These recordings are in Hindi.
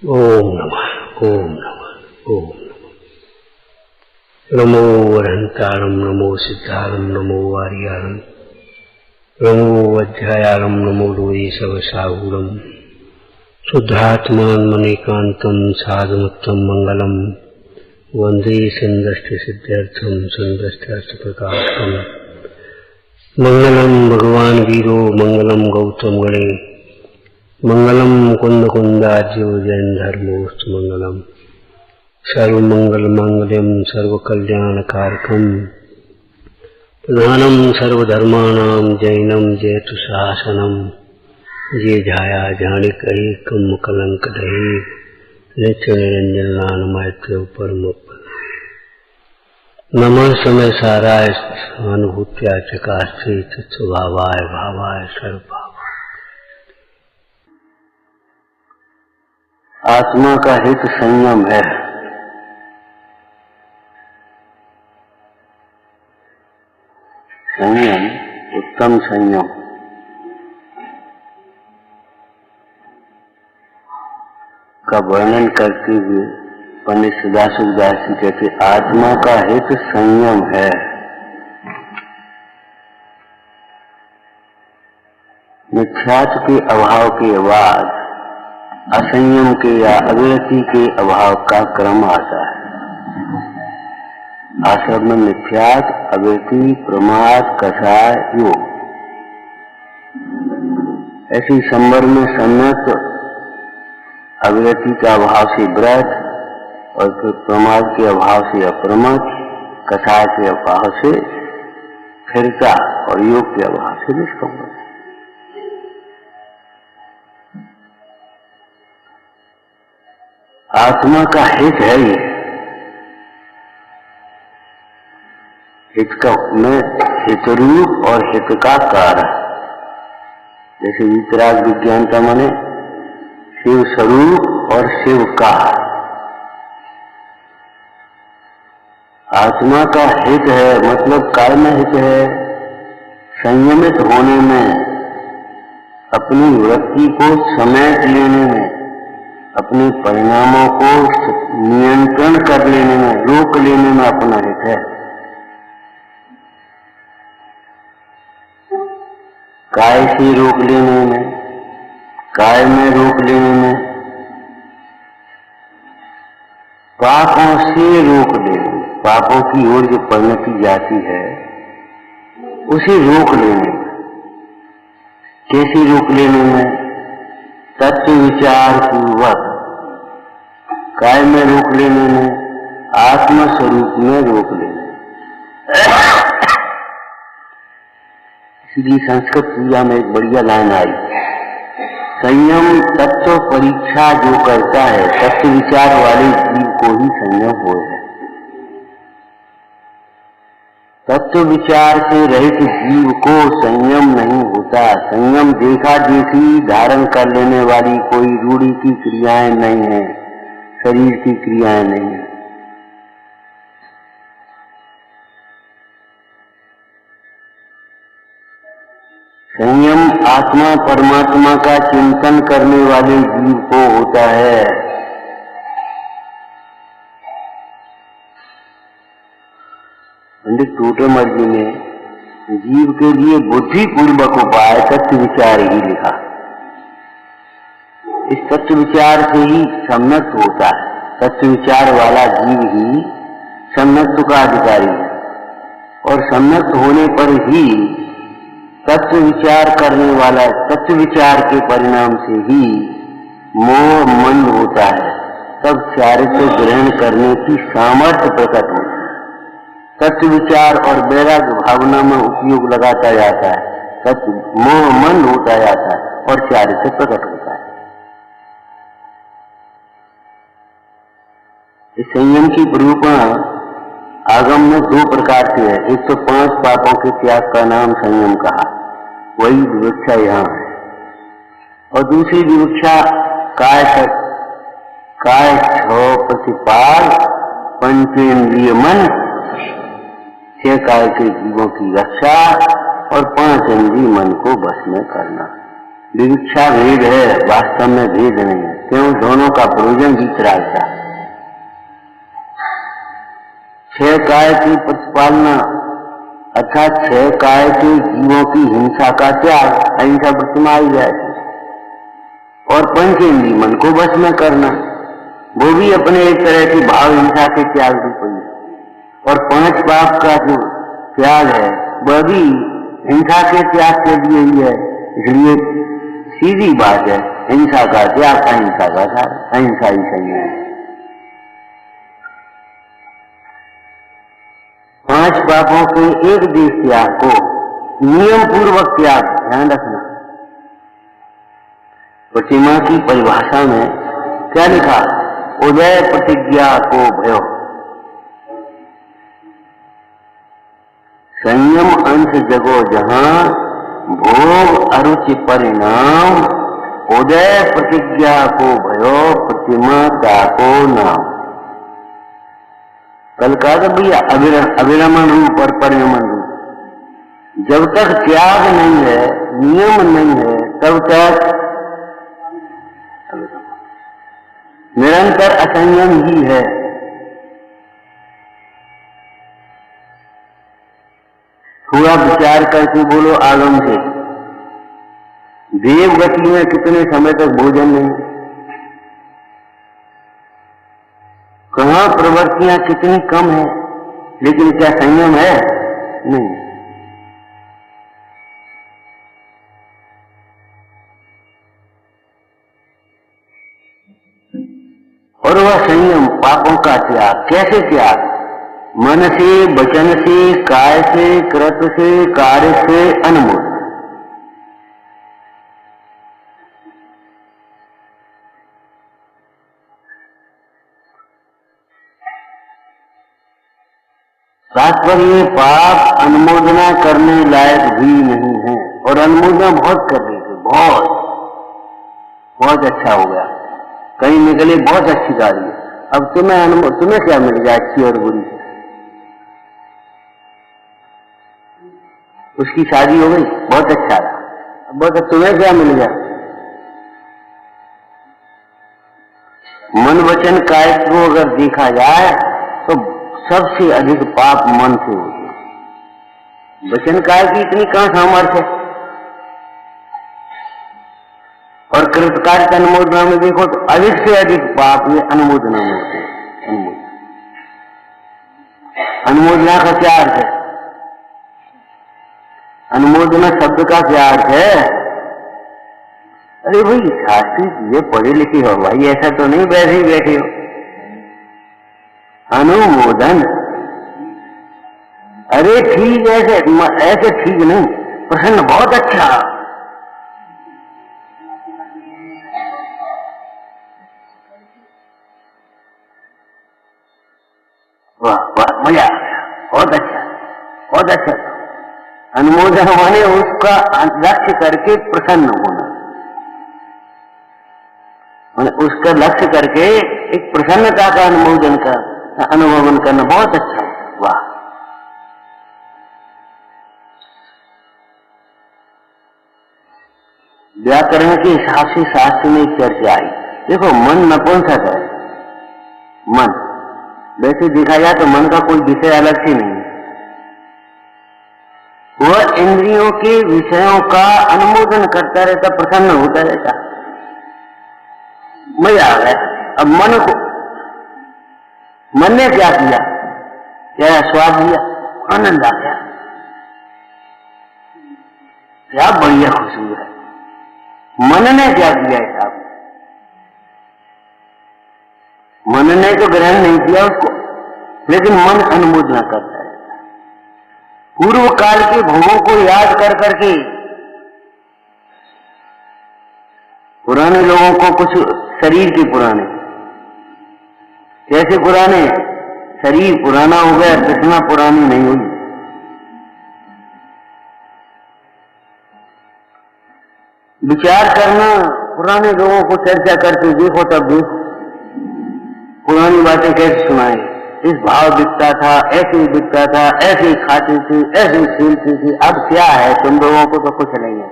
ओम नमः ओम नमः ओम नमः। नमो वरहंतारं नमो सिद्धारं नमो वारियारं नमो वज्रायारं नमो लोये सवसाहूरं शुद्धात्मानं मनेकान्तं साधुमुत्तम मंगलम वंदे संदष्टसिद्ध्यर्थं संदष्टार्थप्रकाशकम्। मंगलम भगवान वीरो मंगलम गौतम गणे मंगलम कुंद कुंदाज्यो जैन धर्मोस्तु मंगलम। सर्वमंगल मांगल्यम सर्वकल्याणकारकम प्रधानम सर्वधर्माणां जैनम जयतु शासनम। ये जाया जानिक एकम कलंक दहे नित्य निरंजन नान मैत्र परम। नमः समय साराय अनुभूत्या चकास्ते स्वभावाय भावाय सर्वभाव। आत्मा का हित संयम है। संयम, उत्तम संयम। का वर्णन करते हुए पंडित सदाशिवदास जी कहते, आत्मा का हित संयम है। मिथ्यात्व के अभाव के बाद असंयम के या अविरति के अभाव का क्रम आता है। आश्रम में मिथ्यात्व, अविरति, प्रमाद, कषाय, योग। ऐसी संवर में सम्यक अविरति का अभाव से व्रत और फिर प्रमाद के अभाव से अप्रमथ, कषाय के अभाव से स्थिरता और योग के अभाव से निष्कंपन। आत्मा का हित है ये। हित का में हितरूप और हित का कारण, जैसे वितराग विज्ञानता माने शिव स्वरूप और शिव का। आत्मा का हित है मतलब काय में हित है? संयमित होने में, अपनी वृत्ति को समेट लेने में, अपने परिणामों को नियंत्रण कर लेने में, रोक लेने में अपना हित है। काय से रोक लेने में, काय में रोक लेने में, पापों से रोक लेने में, पापों की ओर जो परिणति जाती है उसे रोक लेने में। कैसे रोक लेने में? तत्व विचार पूर्वक। काय में रोक लेने में, आत्म स्वरूप में रोक लेने। इसलिए संस्कृत पूजा में एक बढ़िया लाइन आई, संयम तत्व परीक्षा जो करता है, तत्व विचार वाले जीव को ही संयम हो है। तत्व विचार से रहित जीव को संयम नहीं होता। संयम देखा देखी धारण कर लेने वाली कोई रूढ़ी की क्रियाएं नहीं है, शरीर की क्रियाएं नहीं है। संयम आत्मा परमात्मा का चिंतन करने वाले जीव को होता है। पंडित टोटेमल जी ने जीव के लिए बुद्धि पूर्वक उपाय तत्व विचार ही लिखा। इस तत्व विचार से ही सम्यक्त होता है। तत्व विचार वाला जीव ही सम्यक्त का अधिकारी है और सम्यक्त होने पर ही तत्व विचार करने वाला, तत्व विचार के परिणाम से ही मोह मंद होता है। तब चारित्र ग्रहण करने की सामर्थ्य प्रकट होती है। तत्व विचार और वैराग्य भावना में उपयोग लगाता जाता है, तत्व मोह मंद होता जाता है और चारित्र प्रकट होता है। इस संयम की निरूपण आगम में दो प्रकार से है। एक तो 5 पापों के त्याग का नाम संयम कहा, वही विवक्षा यहाँ है। और दूसरी विवक्षा काय 6 प्रतिपाल पंचेंद्रिय मन, 6 काय के जीवों की रक्षा और 5 इंद्रिय मन को बस में करना, विवक्षा भेद है, वास्तव में भेद नहीं है। क्यों? दोनों का प्रयोजन वितरागता। 6 काय की प्रतिपालना अर्थात 6 काय के जीवों की हिंसा का त्याग, अहिंसा प्रतिमा आई जाए, और पंचेंद्रिय मन को वश में करना, वो भी अपने एक तरह की भाव हिंसा के त्याग भी कोई है। और 5 पाप का जो त्याग है वह भी हिंसा के त्याग के लिए ही है। इसलिए सीधी बात है, हिंसा का त्याग अहिंसा का त्याग, अहिंसा ही सही है। 5 पापों के एक देश त्याग को नियम पूर्वक त्याग, ध्यान रखना। प्रतिमा की परिभाषा में क्या लिखा? उदय प्रतिज्ञा को भयो, संयम अंश जगो जहां, भोग अरुचि परिणाम, उदय प्रतिज्ञा को भयो, प्रतिमा ताको नाम। कल कहा था भैया अविरमण रूप और परिणमन रूप। जब तक त्याग नहीं है, नियम नहीं है, तब तक निरंतर असंयम ही है। थोड़ा विचार करके बोलो आगम से। देवगति में कितने समय तक भोजन नहीं, कहां प्रवृत्तियां कितनी कम है, लेकिन क्या संयम है? नहीं। और वह संयम पापों का त्याग, कैसे त्याग? मन से, वचन से, काय से, कृत से, कार्य से, अनमोल। तात्पर्य पाप अनुमोदना करने लायक भी नहीं है, और अनुमोदना बहुत कर रही थी, बहुत अच्छा हो गया, कहीं निकले, बहुत अच्छी गाड़ी है। अब तुम्हें क्या मिल गया अच्छी और बुरी से? उसकी शादी हो गई, बहुत अच्छा रहा, अब बहुत तुम्हें क्या मिल गया? मन वचन काय को अगर देखा जाए तो सबसे अधिक पाप मन से होते हैं। वचन काय की इतनी कहां सामर्थ्य है? और कृतकार्य अनुमोदना में देखो तो अधिक से अधिक पाप ये अनुमोदना में होते हैं। अनुमोदना का क्या अर्थ है? अनुमोदना शब्द का क्या अर्थ है? अरे भाई शास्त्री ये पढ़े लिखे हो भाई, ऐसा तो नहीं वैसे ही बैठे हो। अनुमोदन, अरे ठीक, ऐसे ठीक नहीं, प्रसन्न, बहुत अच्छा, वाह वाह, मजा आ गया, बहुत अच्छा, बहुत अच्छा। अनुमोदन माने उसका लक्ष्य करके प्रसन्न होना, माने उसका लक्ष्य करके एक प्रसन्नता का अनुमोदन का अनुभवन करना, बहुत अच्छा, वाह। व्याकरण के हिसाब से शास्त्र में चर्चा आई। देखो मन नपुंसक है, मन वैसे देखा जाए तो मन का कोई विषय अलग से नहीं, वह इंद्रियों के विषयों का अनुमोदन करता रहता, प्रसन्न होता रहता, मजा आ गया। अब मन ने क्या किया? क्या स्वाद लिया, आनंद आ गया, क्या बढ़िया खुशबू है। मन ने क्या किया साहब? मन ने तो ग्रहण नहीं किया उसको, लेकिन मन अनुमोदना करता है। पूर्व काल के भोगों को याद कर करके पुराने लोगों को, कुछ शरीर के पुराने, कैसे पुराने? शरीर पुराना हो गया, तृष्णा पुरानी नहीं हुई। विचार करना, पुराने लोगों को चर्चा करके देखो, तब देखो पुरानी बातें कैसे सुनाए। इस भाव दिखता था, ऐसे ही दिखता था, ऐसे ही खाती थी, ऐसे ही खेलती थी। अब क्या है? तुम लोगों को तो कुछ नहीं है।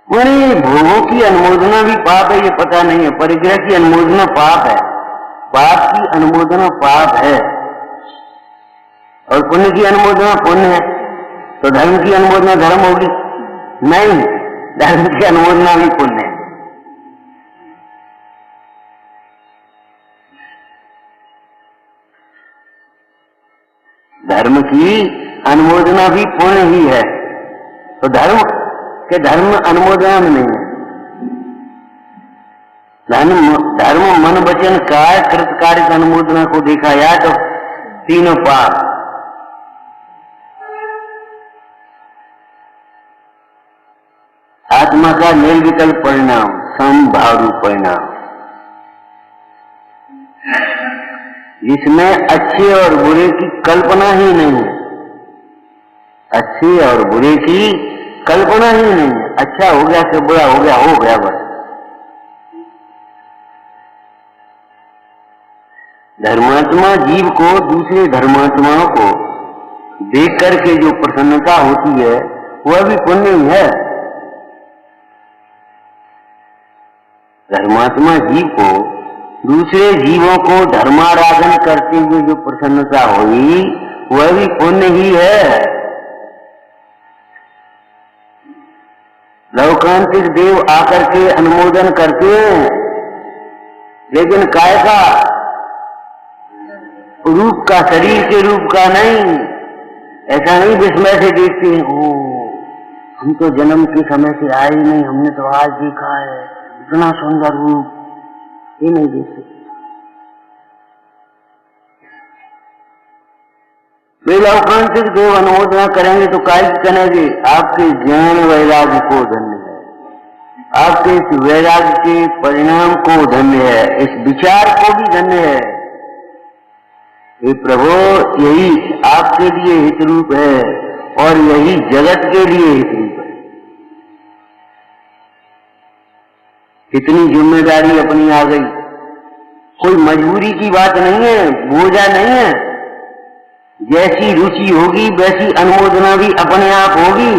मैंने भोगों की अनुमोदना भी पाप है, ये पता नहीं है। परिग्रह की अनुमोदना पाप है, पाप की अनुमोदना पाप है, और पुण्य की अनुमोदना पुण्य है। तो धर्म की अनुमोदना धर्म होगी? नहीं, धर्म की अनुमोदना भी पुण्य है। धर्म की अनुमोदना भी पुण्य ही है, तो धर्म के धर्म अनुमोदना में नहीं है। धर्म मन वचन काय कृत कार्य अनुमोदना को देखा जाए तो तीनों पाप। आत्मा का निर्विकल्प परिणाम, समभाव परिणाम, जिसमें अच्छे और बुरे की कल्पना ही नहीं है। अच्छे और बुरे की कल्पना ही नहीं है। अच्छा हो गया कि बुरा हो गया बस। धर्मात्मा जीव को दूसरे धर्मात्माओं को देख करके जो प्रसन्नता होती है वह भी पुण्य ही है। धर्मात्मा जीव को दूसरे जीवों को धर्माराधन करते हुए जो प्रसन्नता हुई वह भी पुण्य ही है। लौकांतिक देव आकर के अनुमोदन करते हैं, लेकिन काय का रूप का, शरीर के रूप का नहीं। ऐसा नहीं विस्मय से देखते हैं, ओ हम तो जन्म के समय से आए ही नहीं, हमने तो आज देखा है इतना सुंदर रूप, ये नहीं देखते। वे लौकांतिक देव अनुमोदना करेंगे तो काय करेंगे? आपके ज्ञान वैराग्य को धन्य है, आपके इस वैराग्य के परिणाम को धन्य है, इस विचार को भी धन्य है। हे प्रभु, यही आपके लिए हित रूप है और यही जगत के लिए हित रूप है। कितनी जिम्मेदारी अपनी आ गई। कोई मजबूरी की बात नहीं है, बोझा नहीं है। जैसी रुचि होगी वैसी अनुमोदना भी अपने आप होगी।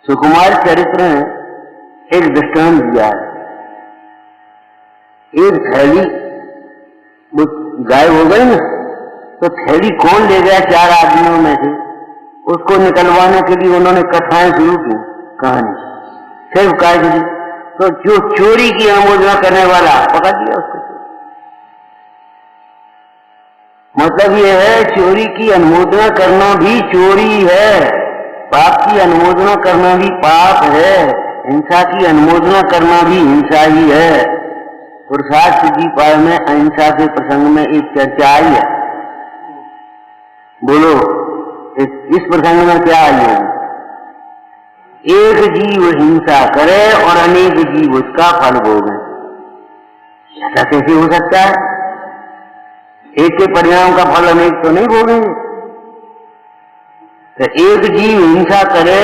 सुकुमार चरित्र में एक दृष्टांत दिया है। एक थैली गायब हो गई ना, तो थैली कौन ले गया? 4 आदमियों में से। उसको निकलवाने के लिए उन्होंने कथाएं शुरू की, कहानी सिर्फ कहा। तो जो चोरी की अनुमोदना करने वाला पकड़ दिया उसको। मतलब ये है, चोरी की अनुमोदना करना भी चोरी है, पाप की अनुमोदना करना भी पाप है, हिंसा की अनुमोदना करना भी हिंसा ही है। पुरुषार्थ सिद्धि पाय में अहिंसा के प्रसंग में एक चर्चा आई है। बोलो इस प्रसंग में क्या आई है? एक जीव हिंसा करे और अनेक जीव उसका फल भोगे। ऐसा कैसे हो सकता है? एक के परिणाम का फल अनेक तो नहीं भोगेंगे। तो एक जीव हिंसा करे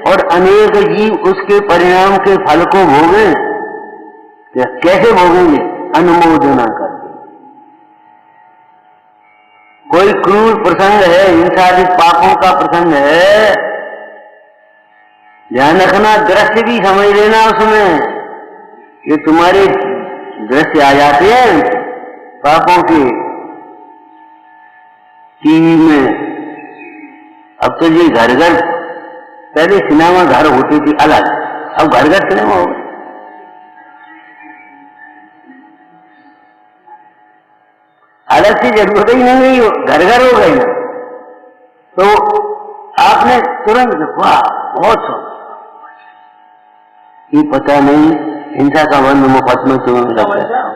और अनेक जीव उसके परिणाम के फल को भोगे, कैसे भोगेंगे? अनुमोदना करके। कोई क्रूर प्रसंग है, हिंसादिक पापों का प्रसंग है, ध्यान रखना, दृश्य भी समझ लेना उसमें। ये तुम्हारे दृश्य आ जाते हैं पापों के टीवी में। अब तो ये घर घर, पहले सिनेमा घर होती थी अलग, अब घर घर सिनेमा हो गए। अलग से जरूरत ही नहीं है, घर घर हो गई। तो आपने तुरंत वाह बहुत सो, ये पता नहीं हिंसा का बंद मुफ्त में तुरंत लगता है।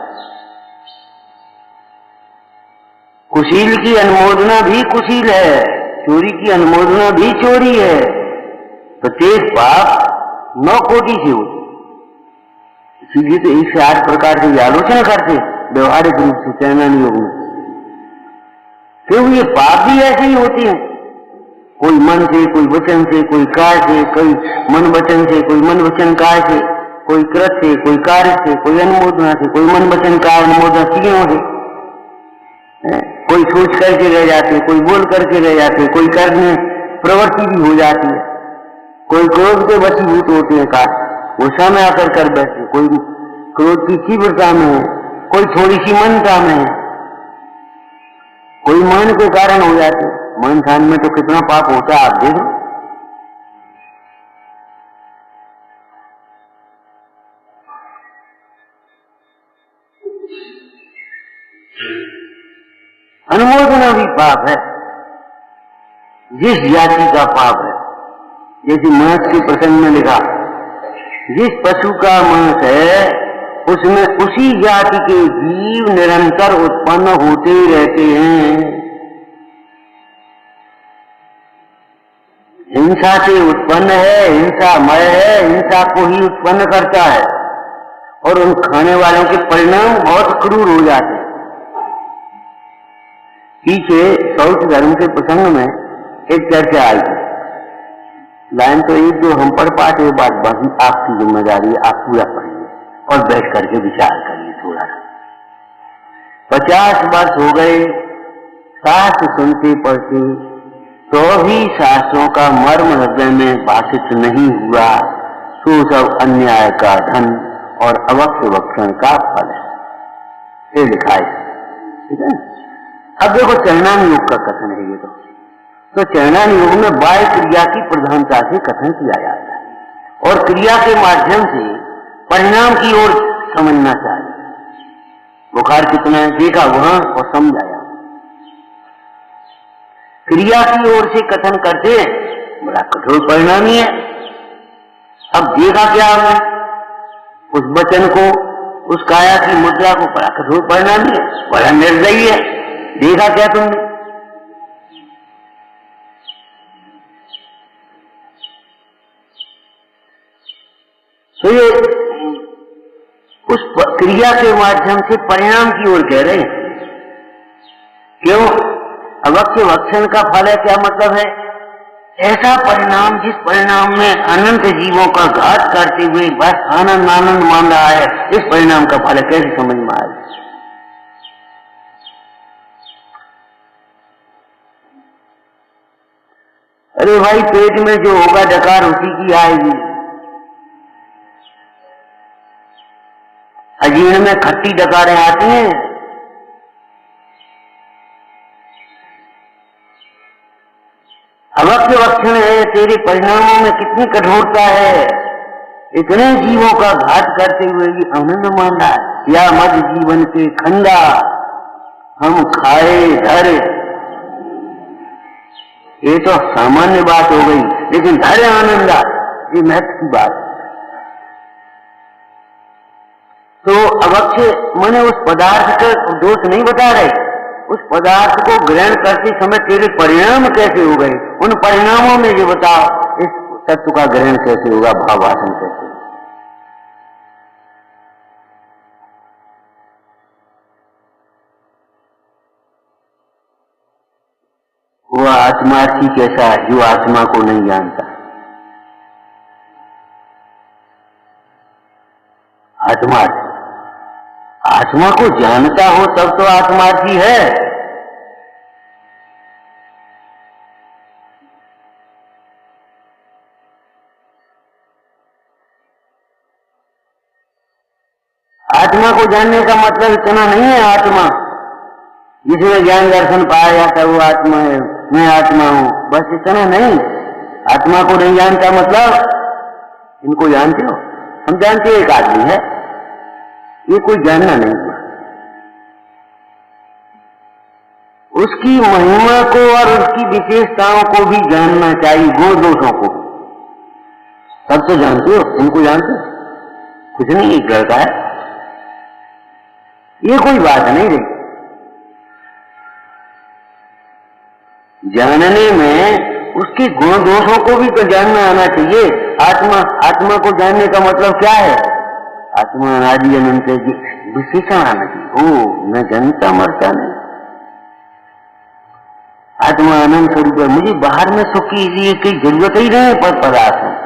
कुशील की अनुमोदना भी कुशील है, चोरी की अनुमोदना भी चोरी है। प्रत्येक पाप 9 कोटि से होती, इसीलिए तो 108 प्रकार से आलोचना करते व्यवहारिक रूप से चैनन योग में। क्योंकि ये पाप भी ऐसे ही होते हैं, कोई मन से, कोई वचन से, कोई काय से, कोई मन वचन से, कोई मन वचन काय से, कोई कृत से, कोई कार्य से, कोई अनुमोदना से, कोई मन वचन काय अनुमोदना तीनों से। कोई सोच करके रह जाते, कोई बोल करके रह जाते, कोई करने प्रवृत्ति भी हो जाती है। कोई क्रोध के वशीभूत होते हैं, का गुस्सा में आकर कर बैठे, कोई क्रोध की तीव्रता में है, कोई थोड़ी सी मनता में है, कोई मन के कारण हो जाते हैं। मन ध्यान में तो कितना पाप होता है, आप देखो। अनुमोदना भी पाप है, जिस जाति का पाप है। जैसे मांस के प्रसंग में लिखा, जिस पशु का मांस है उसमें उसी जाति के जीव निरंतर उत्पन्न होते ही रहते हैं। हिंसा से उत्पन्न है, हिंसामय है, हिंसा को ही उत्पन्न करता है, और उन खाने वालों के परिणाम बहुत क्रूर हो जाते हैं। पीछे शौच धर्म के प्रसंग में एक चर्चा आई थी, लाइन तो एक दो हम पढ़ पाते, बात बाकी आपकी जिम्मेदारी है, आप पूरा पढ़िए और बैठ करके विचार करिए थोड़ा। 50 वर्ष हो गए शास्त्र सुनते पढ़ते, तो भी शास्त्रों का मर्म हृदय में भाषित नहीं हुआ, तो सब अन्याय का धन और अवक्ष वक्षण का फल है, ये लिखा है। ठीक है। अब देखो चरणान योग का कथन है ये तो चरणान योग में बाह्य क्रिया की प्रधानता से कथन किया जाता है, और क्रिया के माध्यम से परिणाम की ओर समझना चाहिए। बुखार कितना है देखा वहां और समझाया, क्रिया की ओर से कथन करते हैं, बड़ा कठोर परिणाम ही है। अब देखा क्या हमने, उस वचन को, उस काया की मुद्रा को, बड़ा कठोर परिणाम है, बड़ा निर्दयी है। देखा क्या तुमने? तो ये उस क्रिया के माध्यम से परिणाम की ओर कह रहे हैं। क्यों? अवक्ष वक्षण का फल है, क्या मतलब है? ऐसा परिणाम जिस परिणाम में अनंत जीवों का घात करते हुए बस आनंद आनंद मान रहा है, इस परिणाम का फल है, कैसे समझ में आए? अरे भाई, पेट में जो होगा डकार उसी की आएगी। अजीर्ण में खट्टी डकारें आती हैं, अवक्ष वक्षण है, तेरे परिणामों में कितनी कठोरता है। इतने जीवों का घात करते हुए भी आनंद मान रहा है। या मध्य जीवन के खंडा हम खाए धर, ये तो सामान्य बात हो गई, लेकिन धर आनंदा ये महत्व की बात। तो अवक्ष माने उस पदार्थ का दोष नहीं बता रहे, उस पदार्थ को ग्रहण करते समय तेरे परिणाम कैसे हो गए, उन परिणामों में ये बताओ, इस तत्व का ग्रहण कैसे होगा, भावासन कैसे। वह आत्मार्थी कैसा है जो आत्मा को नहीं जानता। आत्मार्थी आत्मा को जानता हो तब तो आत्मार्थी है। आत्मा को जानने का मतलब इतना नहीं है आत्मा जिसमें ज्ञान दर्शन पाया जाता है वो आत्मा है, मैं आत्मा हूं, बस इतना नहीं। आत्मा को नहीं जानता मतलब, इनको जानते हो, हम जानते एक आदमी है, ये कोई जानना नहीं हुआ। उसकी महिमा को और उसकी विशेषताओं को भी जानना चाहिए, गुण दोषों को। सब तो जानते हो, इनको जानते हो, कुछ नहीं, एक लड़का है, ये कोई बात नहीं रही। जानने में उसके गुण दोषों को भी तो जानना आना चाहिए। आत्मा को जानने का मतलब क्या है? आत्मा अनादि अनंत की विशेषण आना चाहिए। ओ मैं जन्मता मरता नहीं, आत्मा अनंत स्वरूप है, मुझे बाहर में सुख की लिए की जरूरत ही नहीं पर पदार्थ है।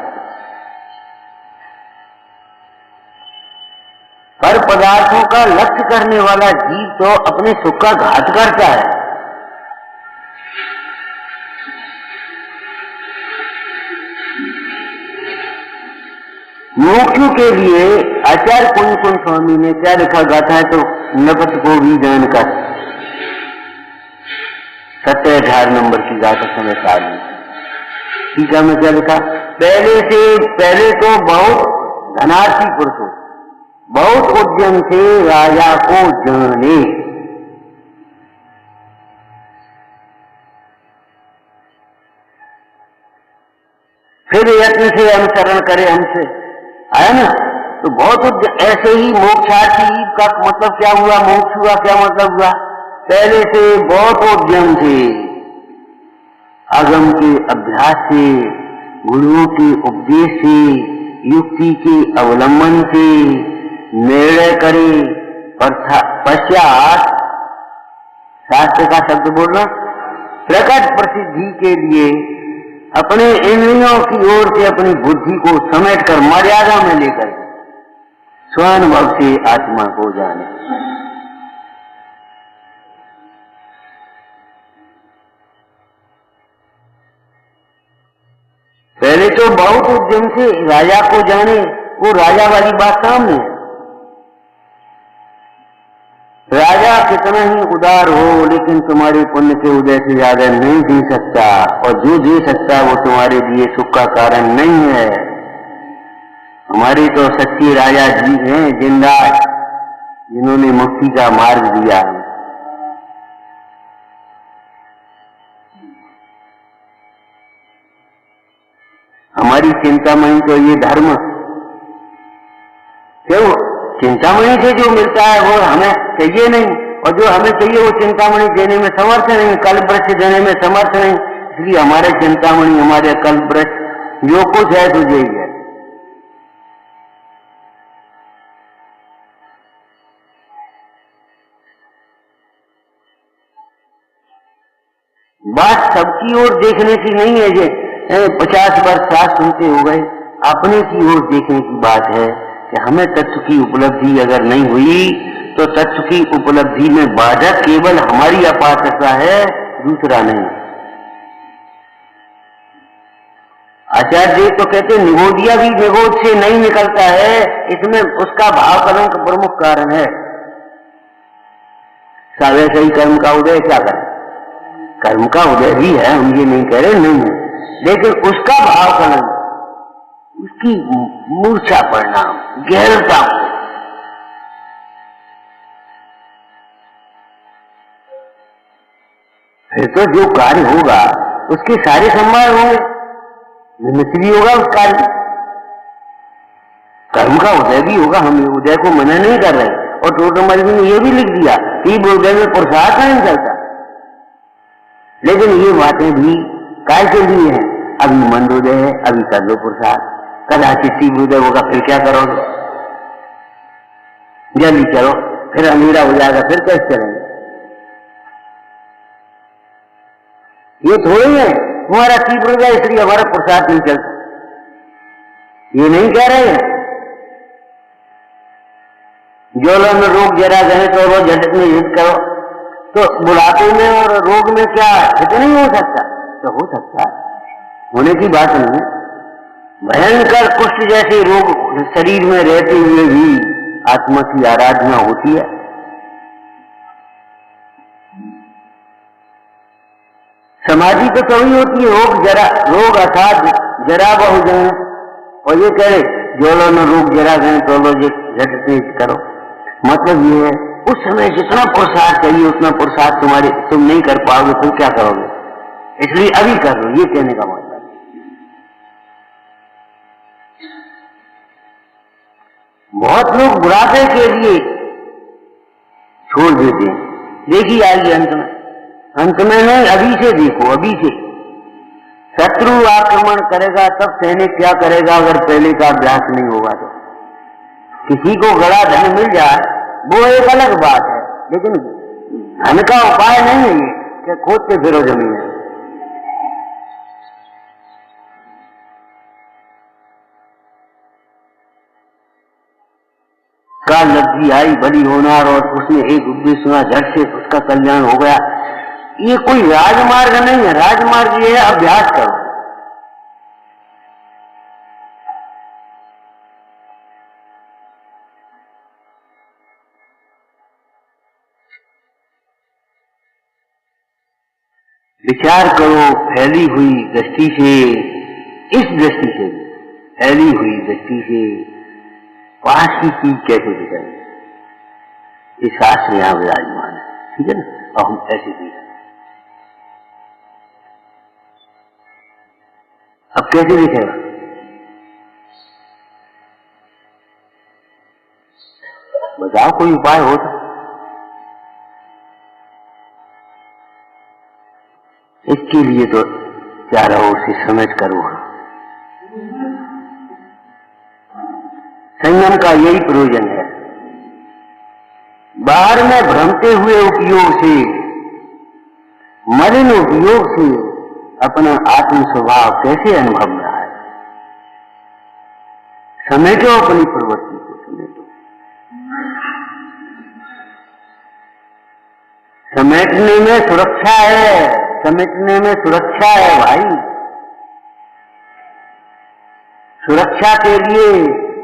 पर पदार्थों का लक्ष्य करने वाला जीव तो अपने सुख का घात करता है। मुमुक्षु के लिए आचार्य पुण्यकुंज स्वामी ने क्या लिखा गाथा है, तो नपत को भी जानकर 17-18 नंबर की गाथा समय साल में टीका में क्या लिखा, पहले तो बहुत धनार्थी पुरुष, बहुत उद्यम से राजा को जाने, फिर यत्न से अनुसरण करे हमसे, आया ना। तो बहुत ऐसे ही मोक्षार्थी का मतलब क्या हुआ, मोक्ष हुआ क्या मतलब हुआ, पहले से बहुत उद्यम से, आगम के अभ्यास से, गुरुओं के उपदेश से, युक्ति के अवलंबन से निर्णय करे, पश्चात शास्त्र का शब्द बोलना, प्रकट प्रसिद्धि के लिए अपने इंद्रियों की ओर से अपनी बुद्धि को समेटकर मर्यादा में लेकर स्वानुभव से आत्मा को जाने। पहले तो बहुत उद्यम से राजा को जाने, वो राजा वाली बात सामने है। राजा कितना ही उदार हो, लेकिन तुम्हारे पुण्य के उदय से ज्यादा नहीं दे सकता, और जो दे सकता है वो तुम्हारे लिए सुख का कारण नहीं है। हमारे तो सच्चे राजा जी हैं जिंदा, जिन्होंने मुक्ति का मार्ग दिया। हमारी चिंतामणि तो ये धर्म, क्यों चिंतामणि से जो मिलता है वो हमें चाहिए नहीं, और जो हमें चाहिए वो चिंतामणि देने में समर्थ नहीं, कल्पवृक्ष देने में समर्थ नहीं। इसलिए हमारे चिंतामणि, हमारे कल्पवृक्ष जो कुछ है तुझे ही है। बात सबकी ओर देखने की नहीं है, जे 50 वर्ष साथ सुनते हो गए, अपने की ओर देखने की बात है कि हमें तत्व की उपलब्धि अगर नहीं हुई तो तत्व की उपलब्धि में बाधक केवल हमारी अपात्रता है, दूसरा नहीं। आचार्य जी तो कहते निगोदिया भी निगोद से नहीं निकलता है, इसमें उसका भाव कलंक प्रमुख कारण है। सावे सही कर्म का उदय क्या करें, कर्म का उदय भी है, हम ये नहीं कह रहे नहीं है, लेकिन उसका भाव कलंक, उसकी मूर्छा परिणाम, गहरता, फिर तो जो कार्य होगा उसके सारे सम्मान होंगे, निमित्त भी होगा उस कार्य, कर्म का उदय भी होगा। हम उदय को मना नहीं कर रहे, और टोटल मर्जी ने यह भी लिख दिया कि उदय में पुरुषार्थ नहीं चलता, लेकिन ये बातें भी काय के लिए हैं, अभी मंदोदय है, अभी कर लो पुरुषार्थ, कदाचित तीव्र उदय होगा, फिर क्या करोगे, जल्दी चलो, फिर अंधेरा हो जाएगा, फिर कैसे चलेंगे। ये थोड़ी है तुम्हारा तीव्र उदय इसलिए हमारा पुरुषार्थ नहीं चलता, ये नहीं कह रहे हैं। ज्वलन में रोग जरा गए तो वो झटक में युद्ध करो, तो बुढ़ापे में और रोग में क्या हित नहीं हो सकता, तो हो सकता है, होने की बात नहीं है। भयंकर कुष्ठ जैसे रोग शरीर में रहते हुए भी आत्मा की आराधना होती है। समाधि तो तभी होती है, रोग अर्थात जरा बहुजन, और ये कह रहे ज्वलन में रोग जरा गए तो लो झटके करो, मतलब ये है उस समय जितना पुरुषार्थ चाहिए उतना पुरुषार्थ तुम नहीं कर पाओगे, तुम क्या करोगे, इसलिए अभी कर लो, ये कहने का मतलब। बहुत लोग बुढ़ापे के लिए छोड़ देते हैं, देखी आएगी अंत में नहीं, अभी से देखो, अभी से। शत्रु आक्रमण करेगा तब सैनिक क्या करेगा, अगर पहले का अभ्यास नहीं होगा तो। किसी को बड़ा धन मिल जाए वो एक अलग बात है, लेकिन धन का उपाय नहीं है ये कि खोदते फिरो जमीन है। काल लब्धि आई बड़ी होनार, और उसने एक उपदेश सुना, झट से उसका कल्याण हो गया। ये कोई राजमार्ग नहीं है, राजमार्ग ये है अभ्यास करो। विचार करो फैली हुई दृष्टि से, इस दृष्टि से फैली हुई दृष्टि से पास की चीज कैसे दिखाई, ये शास्त्र यहां विराजमान है, ठीक है ना। और हम ऐसे देखें, अब कैसे दिखेगा? बताओ, कोई उपाय हो तो। इसके लिए तो चारों ओर से समेट करो। संयम का यही प्रयोजन है। बाहर में भ्रमते हुए उपयोग से, मलिन उपयोग से अपना आत्म स्वभाव कैसे अनुभव में आए। समेटो अपनी प्रवृत्ति को, समेटो। समेटने में सुरक्षा है, समेटने में सुरक्षा है भाई। सुरक्षा के लिए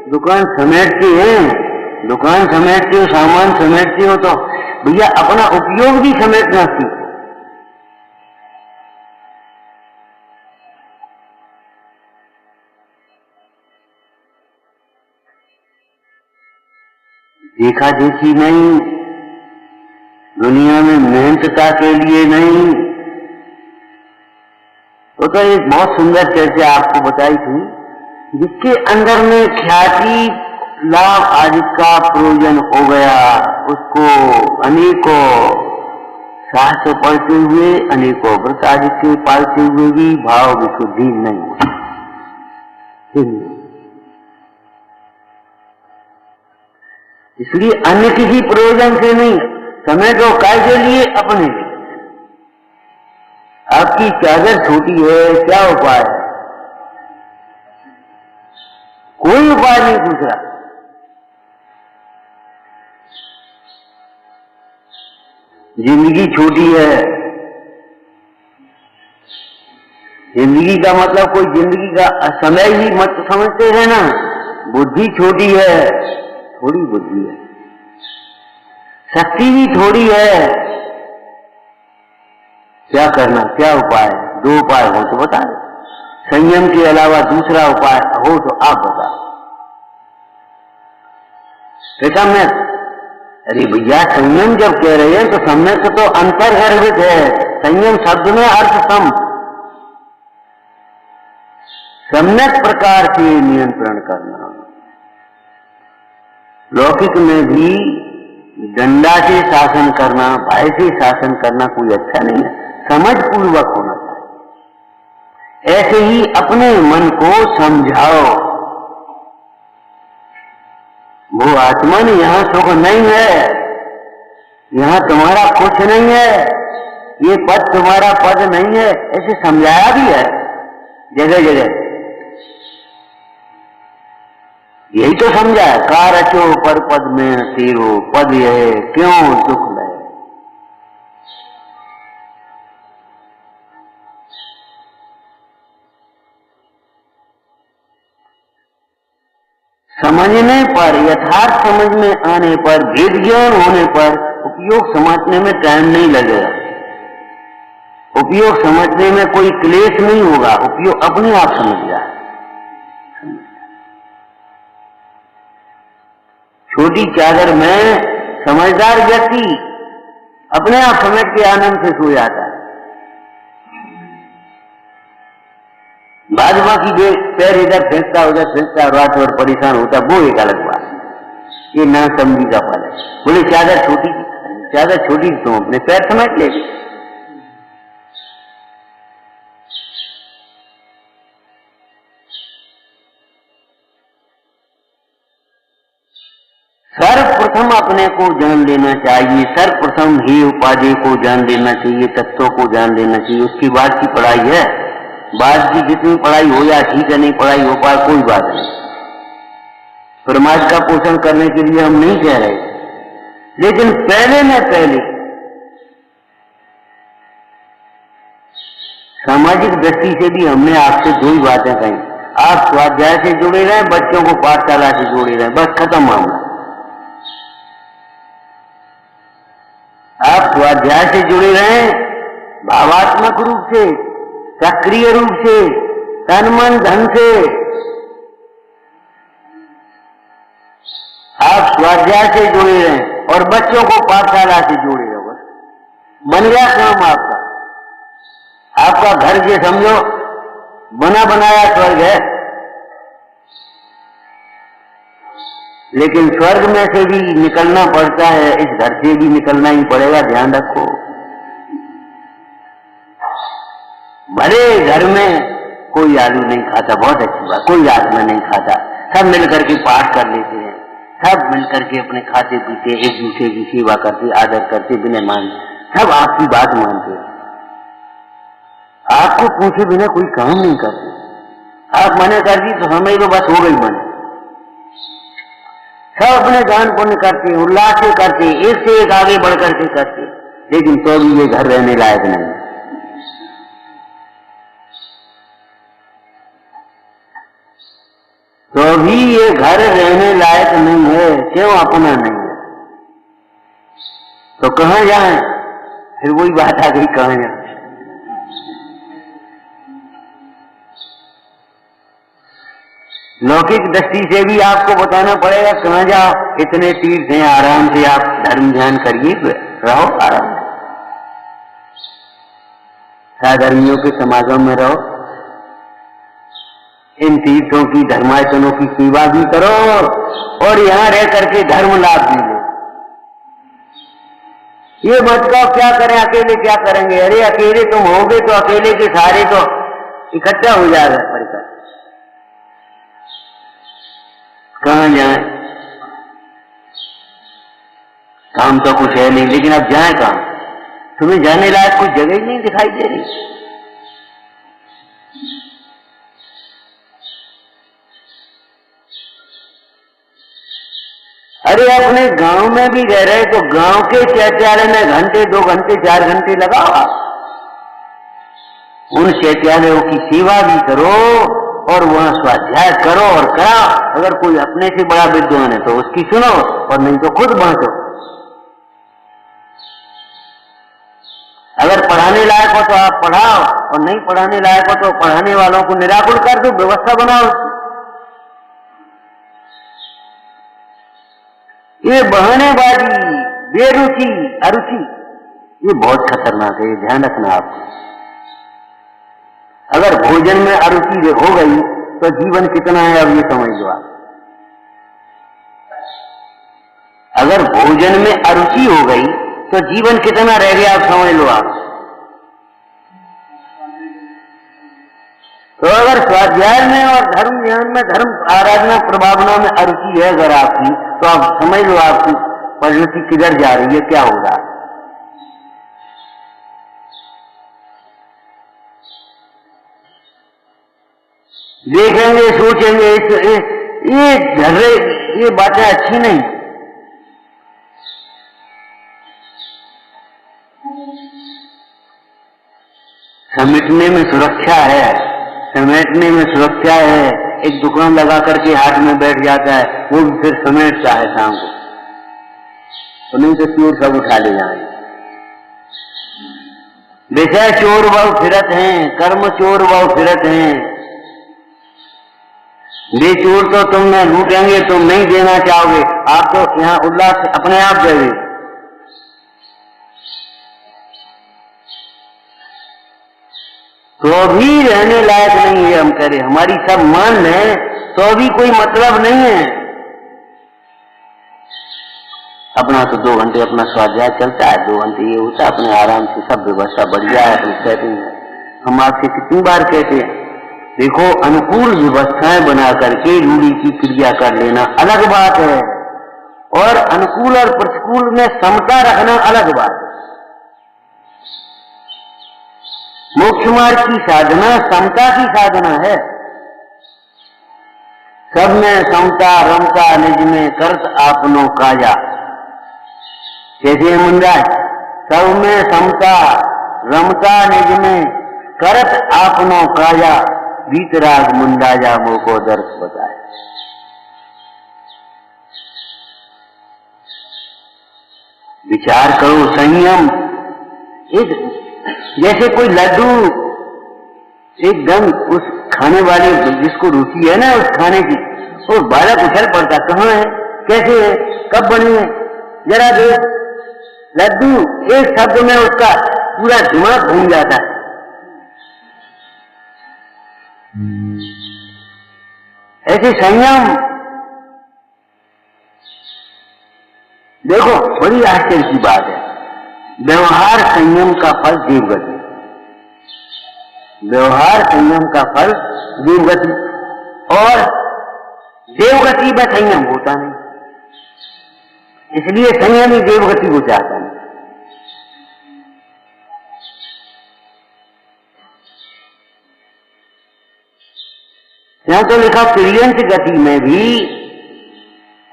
दुकान समेटते हैं, दुकान समेटते हो, सामान समेटते हो, तो भैया अपना उपयोग भी समेटना सीखो। देखा देखी नहीं, दुनिया में मेहनतता के लिए नहीं। तो एक बहुत सुंदर चर्चा आपको बताई थी, जिसके अंदर में ख्याति लाभ आदि का प्रयोजन हो गया, उसको अनेकों शास्त्र पढ़ते हुए, अनेकों व्रत आदि के पालते हुए भी भाव विशुद्धि नहीं होती। इसलिए अन्य किसी प्रयोजन से नहीं, समय तो काय के लिए, अपने लिए। आपकी चादर छोटी है, क्या उपाय है? कोई उपाय नहीं दूसरा। जिंदगी छोटी है, जिंदगी का मतलब कोई जिंदगी का समय ही मत समझते हैं ना। बुद्धि छोटी है, थोड़ी बुद्धि है, शक्ति भी थोड़ी है। क्या करना, क्या उपाय? दो उपाय हो तो बता दो, संयम के अलावा दूसरा उपाय हो तो आप बताओ। सम्यक, अरे भैया संयम जब कह रहे हैं तो सम्यक तो अंतर्गर्भित है। संयम शब्द में अर्थ सम, सम्यक प्रकार से नियंत्रण करना। लौकिक में भी डंडा से शासन करना, भय से शासन करना कोई अच्छा नहीं है, समझ पूर्वक होना चाहिए। ऐसे ही अपने मन को समझाओ, वो आत्मा ने यहां सुख नहीं है, यहां तुम्हारा कुछ नहीं है, ये पद तुम्हारा पद नहीं है, ऐसे समझाया भी है जगह जगह। यही तो समझा है, कार अचो पर पद में तेरो, पद यह क्यों दुख लय। समझने पर, यथार्थ समझ में आने पर, भेद ज्ञान होने पर उपयोग समझने में टाइम नहीं लगेगा, उपयोग समझने में कोई क्लेश नहीं होगा, उपयोग अपने आप समझ जाए। छोटी चादर में समझदार व्यक्ति अपने आप समझ के आनंद से सो जाता है। बाद बाकी पैर इधर फेंकता, उधर फेंकता, रात भर परेशान होता, वो एक अलग बात। ये ना समझी का फल है। बोले चादर छोटी, चादर छोटी तुम अपने पैर समझ ले। सर्वप्रथम अपने को जान लेना चाहिए, सर्वप्रथम ही उपाधि को जान लेना चाहिए, तत्वों को जान लेना चाहिए। उसकी बाद की पढ़ाई है, बाद की जितनी पढ़ाई हो या ठीक है, नहीं पढ़ाई हो पाए कोई बात नहीं। समाज का पोषण करने के लिए हम नहीं कह रहे, लेकिन पहले में पहले सामाजिक दृष्टि से भी हमने आपसे दो ही बातें कही। आप स्वाध्याय से जुड़े रहे, बच्चों को पाठशाला से जोड़े रहे, बस खत्म मामला। आप स्वाध्याय से जुड़े रहे, भावात्मक रूप से, सक्रिय रूप से, तन मन धन से आप स्वाध्याय से जुड़े रहें और बच्चों को पाठशाला से जोड़े रहो। बस बन गया काम आपका। आपका घर ये समझो बना बनाया स्वर्ग है, लेकिन स्वर्ग में से भी निकलना पड़ता है, इस घर से भी निकलना ही पड़ेगा, ध्यान रखो। भले घर में कोई आलू नहीं खाता, बहुत अच्छी बात, कोई राजमा नहीं खाता, सब मिलकर के पाठ कर लेते हैं, सब मिलकर के अपने खाते पीते, एक दूसरे की सेवा करते, आदर करते, बिना मान, सब आपकी बात मानते हैं, आपको पूछे बिना कोई काम नहीं करते। आप मना कर दी तो समझ लो बस हो गई मन। सब अपने दान पुण्य करते, उल्लास से करते, एक से एक आगे बढ़ करके करते, लेकिन तो भी ये घर रहने लायक नहीं। तो भी ये घर रहने लायक नहीं है। क्यों? अपना नहीं है तो कहां जाए? फिर वही बात आ गई, कहां जाए? लौकिक दृष्टि से भी आपको बताना पड़ेगा कहां जाओ, इतने तीर्थ हैं, आराम से आप धर्म ध्यान करिए, रहो आराम से, साधर्मियों के समागम में रहो, इन तीर्थों की धर्मायतनों की सेवा भी करो और यहां रह करके धर्म लाभ भी लो। ये मत कहो क्या करें, अकेले क्या करेंगे। अरे अकेले तुम होगे तो अकेले के सारे तो इकट्ठा हो जाएगा परिकर, कहां जाए? काम तो कुछ है नहीं, लेकिन अब जाए कहां? तुम्हें जाने लायक कोई जगह ही नहीं दिखाई दे रही। अरे अपने गांव में भी रह रहे तो गांव के चैत्यालय में घंटे 2 घंटे 4 घंटे लगाओ आप, उन चैत्यालयों की सेवा भी करो और वहां स्वाध्याय करो और कराओ। अगर कोई अपने से बड़ा विद्वान है तो उसकी सुनो और नहीं तो खुद बांटो। अगर पढ़ाने लायक हो तो आप पढ़ाओ और नहीं पढ़ाने लायक हो तो पढ़ाने वालों को निराकुल कर दो, व्यवस्था बनाओ। ये बहानेबाजी, बेरुचि, अरुचि, ये बहुत खतरनाक है, ये ध्यान रखना आपको। अगर भोजन में अरुचि हो गई तो जीवन कितना है अब ये समझ लो आप। अगर भोजन में अरुचि हो गई तो जीवन कितना रह गया आप समझ लो आप। तो अगर स्वाध्याय में और धर्म ज्ञान में, धर्म आराधना प्रभावना में अरुचि है अगर आपकी, तो आप समझ लो आपकी परिणति किधर जा रही है, क्या होगा। देखेंगे, सोचेंगे, ये झगड़े, ये बातें अच्छी नहीं। समेटने में सुरक्षा है, समेटने में सुरक्षा है। एक दुकान लगा करके हाथ में बैठ जाता है, वो भी फिर समेटता है शाम को, तो नहीं तो चोर सब उठा ले जाएंगे। विषय चोर बहु फिरत हैं, कर्म चोर बहु फिरत हैं। वे चोर तो तुमने लूटेंगे, तुम नहीं देना चाहोगे, आप तो यहाँ उल्लास अपने आप देंगे। तो भी रहने लायक नहीं है, हम कह रहे हमारी सब मान है तो भी कोई मतलब नहीं है। अपना तो 2 घंटे अपना स्वाध्याय चलता है, 2 घंटे ये होता है, अपने आराम से सब व्यवस्था बढ़िया है, अपनी सेटिंग है। हम आपसे कितनी बार कहते हैं, देखो अनुकूल व्यवस्थाएं बना करके रूढ़ी की क्रिया कर लेना अलग बात है, और अनुकूल और प्रतिकूल में समता रखना अलग बात है। मोक्ष मार्ग की साधना समता की साधना है। सब में समता रमता निज में करत आपनो काया। कैसे मुंडाय? सब में समता रमता निज में करत आपनो काया। वीतराग मुंडाया मोको दर्श बताए। विचार करो, संयम। एक जैसे कोई लड्डू एकदम उस खाने वाले जिसको रुचि है ना उस खाने की, वो बालक उछल पड़ता, कहाँ है, कैसे है, कब बनी है, जरा देख। लड्डू एक शब्द में उसका पूरा दिमाग घूम जाता है। ऐसे संयम, देखो बड़ी आश्चर्य की बात है, व्यवहार संयम का फल देवगति, व्यवहार संयम का फल देवगति, और देवगति में संयम होता नहीं, इसलिए संयम ही देवगति को चाहता नहीं। यहां तो लिखा प्रियंत गति में भी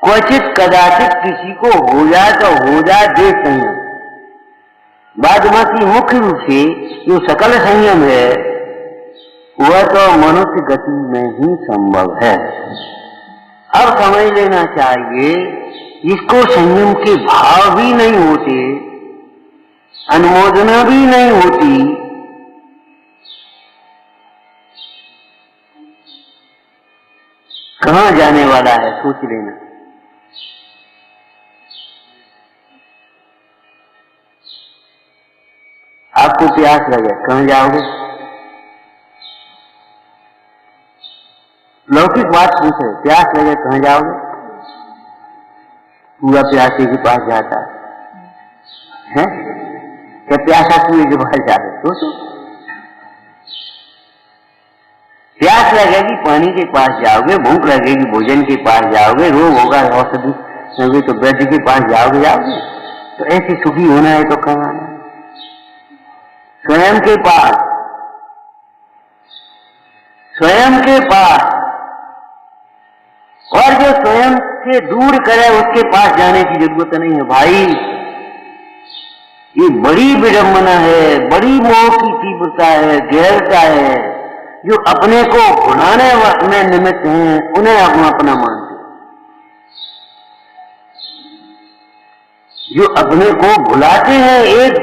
क्वचित कदाचित किसी को हो जाए तो हो जाए दे संयम। बाद बाकी मुख्य रूप से जो सकल संयम है वह तो मनुष्य गति में ही संभव है। अब समझ लेना चाहिए, इसको संयम के भाव भी नहीं होते, अनुमोदना भी नहीं होती, कहां जाने वाला है सोच लेना। आपको प्यास लगे, कहां जाओगे? लौकिक बात पूछे, प्यास लगे कहां जाओगे? पूरा प्यासे के पास जाता है, क्या प्यासा कुएं के पास जाते? सोचो, प्यास लगेगी पानी के पास जाओगे, भूख लगेगी भोजन के पास जाओगे, रोग होगा औषधि होगी तो वैद्य के पास जाओगे। तो ऐसे सुखी होना है तो कहाँ आना? स्वयं के पास, स्वयं के पास, और जो स्वयं से दूर करे उसके पास जाने की जरूरत नहीं है भाई। ये बड़ी विडंबना है, बड़ी मोह की तीव्रता है, गहरता है। जो अपने को भुलाने में निमित्त हैं उन्हें अपना मानते, जो अपने को भुलाते हैं। एक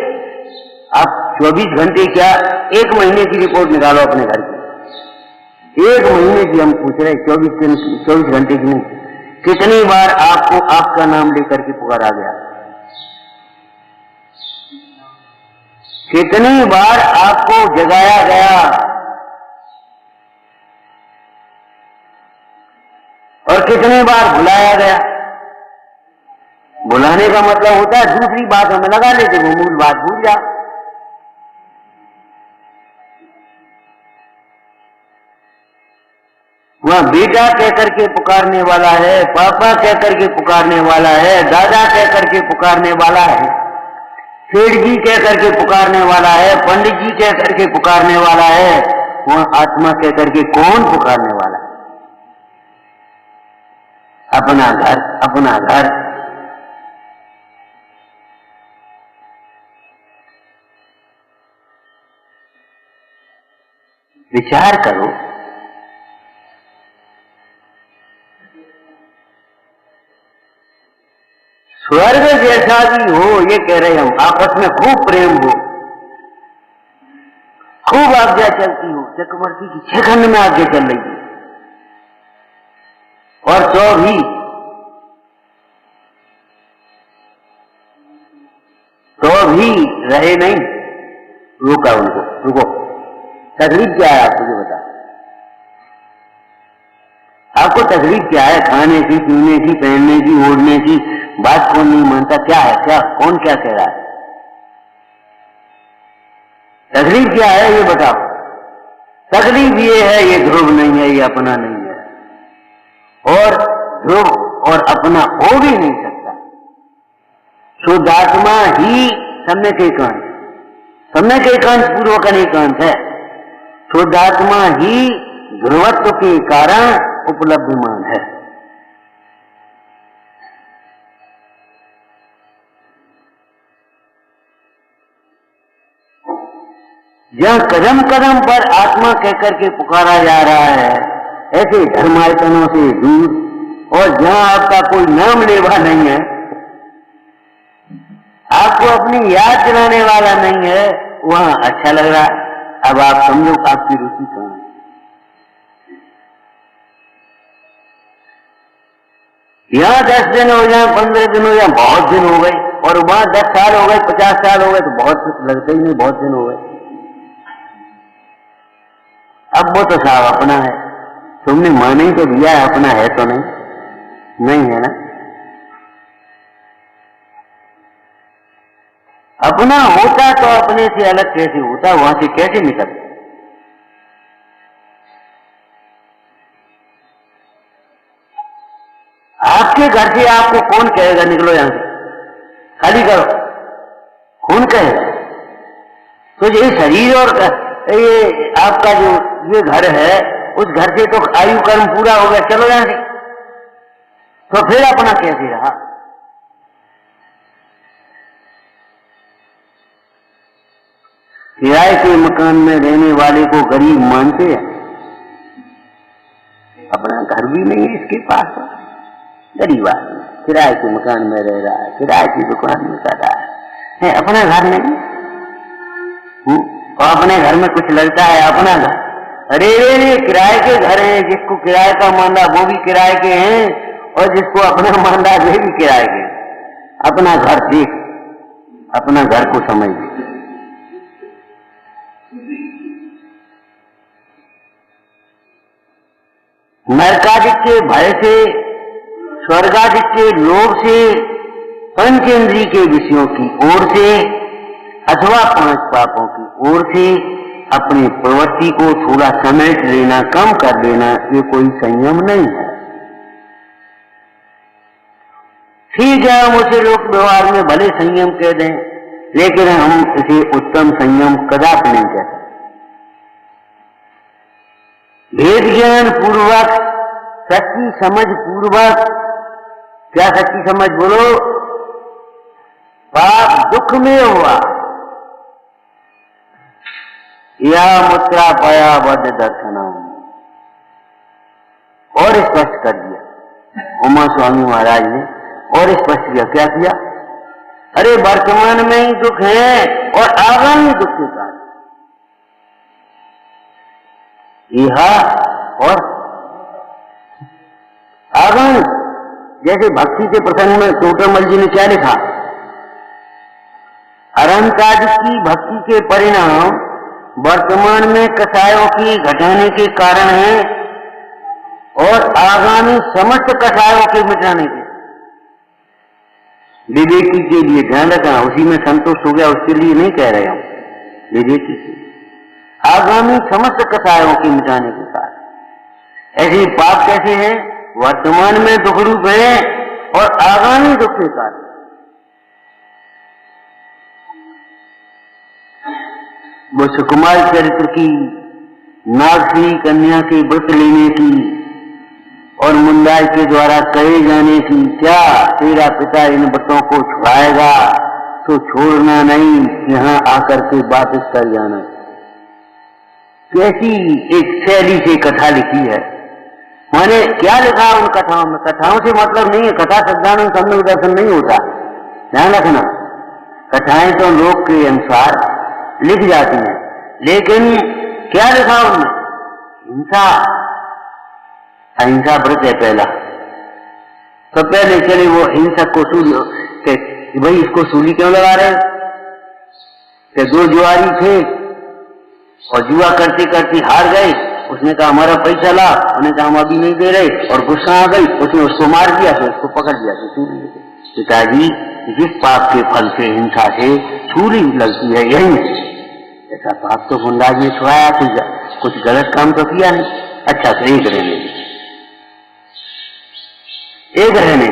आप 24 घंटे क्या 1 महीने की रिपोर्ट निकालो अपने घर की, 1 महीने की हम पूछ रहे, 24 घंटे की नहीं। कितनी बार आपको आपका नाम लेकर के पुकारा गया? कितनी बार आपको जगाया गया? और कितनी बार बुलाया गया? बुलाने का मतलब होता है दूसरी बातों में लगा लेते, वो मूल बात भूल जाओ। वहां बेटा कहकर के पुकारने वाला है, पापा कहकर के पुकारने वाला है, दादा कहकर के पुकारने वाला है, सेठ जी कहकर के पुकारने वाला है, पंडित जी कहकर के पुकारने वाला है। वहां आत्मा कहकर के कौन पुकारने वाला है? अपना घर, अपना घर। विचार करो, स्वर्ग जैसा भी हो, ये कह रहे हम, आपस में खूब प्रेम हो, खूब आज्ञा चलती हो। चक्रवर्ती की 6 खंड में आज्ञा चल रही है, और तो भी रहे नहीं। रोका उनको, रुको, तकलीफ क्या है आपको ये बता। आपको तकलीफ क्या है? खाने की, पीने की, पहनने की, ओढ़ने की बात कौन नहीं मानता? क्या है? क्या कौन क्या कह रहा है? तकलीफ क्या है ये बताओ। तकलीफ ये है, ये ध्रुव नहीं है, ये अपना नहीं है, और ध्रुव और अपना हो भी नहीं सकता। शुद्धात्मा ही सम्यक एकांत, सम्यक एकांत पूर्वक अनेकांत है। शुद्धात्मा ही ध्रुवत्व के कारण उपलब्धिमान है। जहां कदम कदम पर आत्मा कहकर के पुकारा जा रहा है, ऐसे धर्मायतनों से दूर, और जहां आपका कोई नाम लेवा नहीं है, आपको अपनी याद दिलाने वाला नहीं है, वहां अच्छा लग रहा है। अब आप समझो आपकी रुचि कहाँ है। यहाँ 10 दिन हो जाए, 15 दिन हो जाए, बहुत दिन हो गए, और वहां 10 साल हो गए, 50 साल हो गए, तो बहुत लगता ही नहीं, बहुत दिन हो गए। अब वो तो साहब अपना है, तुमने माने तो दिया है, अपना है तो नहीं है ना। अपना होता तो अपने से अलग कैसे होता, वहां से कैसे निकलता। आपके घर से आपको कौन कहेगा निकलो यहां से, खाली करो, कौन कहेगा। तो ये शरीर और ये आपका जो ये घर है, उस घर से तो आयु कर्म पूरा हो गया, चलो यहां से। तो फिर अपना कैसे रहा। किराए के मकान में रहने वाले को गरीब मानते हैं, अपना घर भी नहीं है इसके पास, गरीब आदमी किराए के मकान में रह रहा है, किराए की दुकान में कर रहा है, अपना घर नहीं। और अपने घर में कुछ लगता है अपना घर, अरे रे किराए के घर हैं, जिसको किराए का मानदा वो भी किराए के हैं, और जिसको अपना मानदा वे भी किराए के। अपना घर देख, अपना घर को समझ। नरकादिक के भय से, स्वर्गादिक के लोभ से, पंचेंद्रिय के विषयों की ओर से, अथवा 5 पापों की ओर से अपनी प्रवृत्ति को थोड़ा समेट लेना, कम कर देना, ये कोई संयम नहीं है। ठीक है, हम उसे लोक व्यवहार में भले संयम कह दें, लेकिन हम इसे उत्तम संयम कदापि नहीं कहते। भेद ज्ञान पूर्वक, सच्ची समझ पूर्वक, क्या सच्ची समझ बोलो, पाप दुख में हुआ, या मुद्रा पाया वध दर्शनम, और स्पष्ट कर दिया उमा स्वामी महाराज ने, और स्पष्ट किया, क्या किया, अरे वर्तमान में ही दुख है और आगामी दुख के कारण, यह और आगामी। जैसे भक्ति के प्रसंग में टोटरमल जी ने क्या लिखा, अरंतादि की भक्ति के परिणाम वर्तमान में कषायों की घटाने के कारण है, और आगामी समस्त कषायों के मिटाने के। विवेकी के लिए ध्यान रखना, उसी में संतुष्ट हो गया उसके लिए नहीं कह रहे हम, विवेकी के आगामी समस्त कषायों के मिटाने के कारण। ऐसे पाप कैसे हैं, वर्तमान में दुख रूप है और आगामी दुख के कारण। वो सुकुमार चरित्र की, नागश्री कन्या के व्रत लेने की और मुंडाई के द्वारा कहे जाने की, क्या तेरा पिता इन व्रतों को छुड़ाएगा तो छोड़ना नहीं, यहाँ आकर के वापस कर जाना। कैसी एक शैली से कथा लिखी है। माने क्या लिखा उन कथाओं में, कथाओं से मतलब नहीं है, कथा सद्दानंद सम्यक दर्शन नहीं होता, ध्यान रखना। कथाएं तो लोक के अनुसार लिख जाती हैं, लेकिन क्या लिखा उनमें, हिंसा, अहिंसा व्रत है पहला। तो पहले चले वो हिंसक को सूली, भाई इसको सूली क्यों लगा रहे, कि 2 जुआरी थे और जुआ करते करते हार गए, उसने कहा हमारा पैसा ला, उन्होंने कहा हम अभी नहीं दे रहे, और गुस्सा आ गई, उसने उसको मार दिया, तो उसको पकड़ लिया तो सूली लगी। पिताजी जिस पाप के फल से, हिंसा से सूली लगती है, यही है। ऐसा पाप तो गुंडाज ने छुड़ाया, कुछ गलत काम तो किया नहीं। अच्छा तो एक रहने, एक रहने।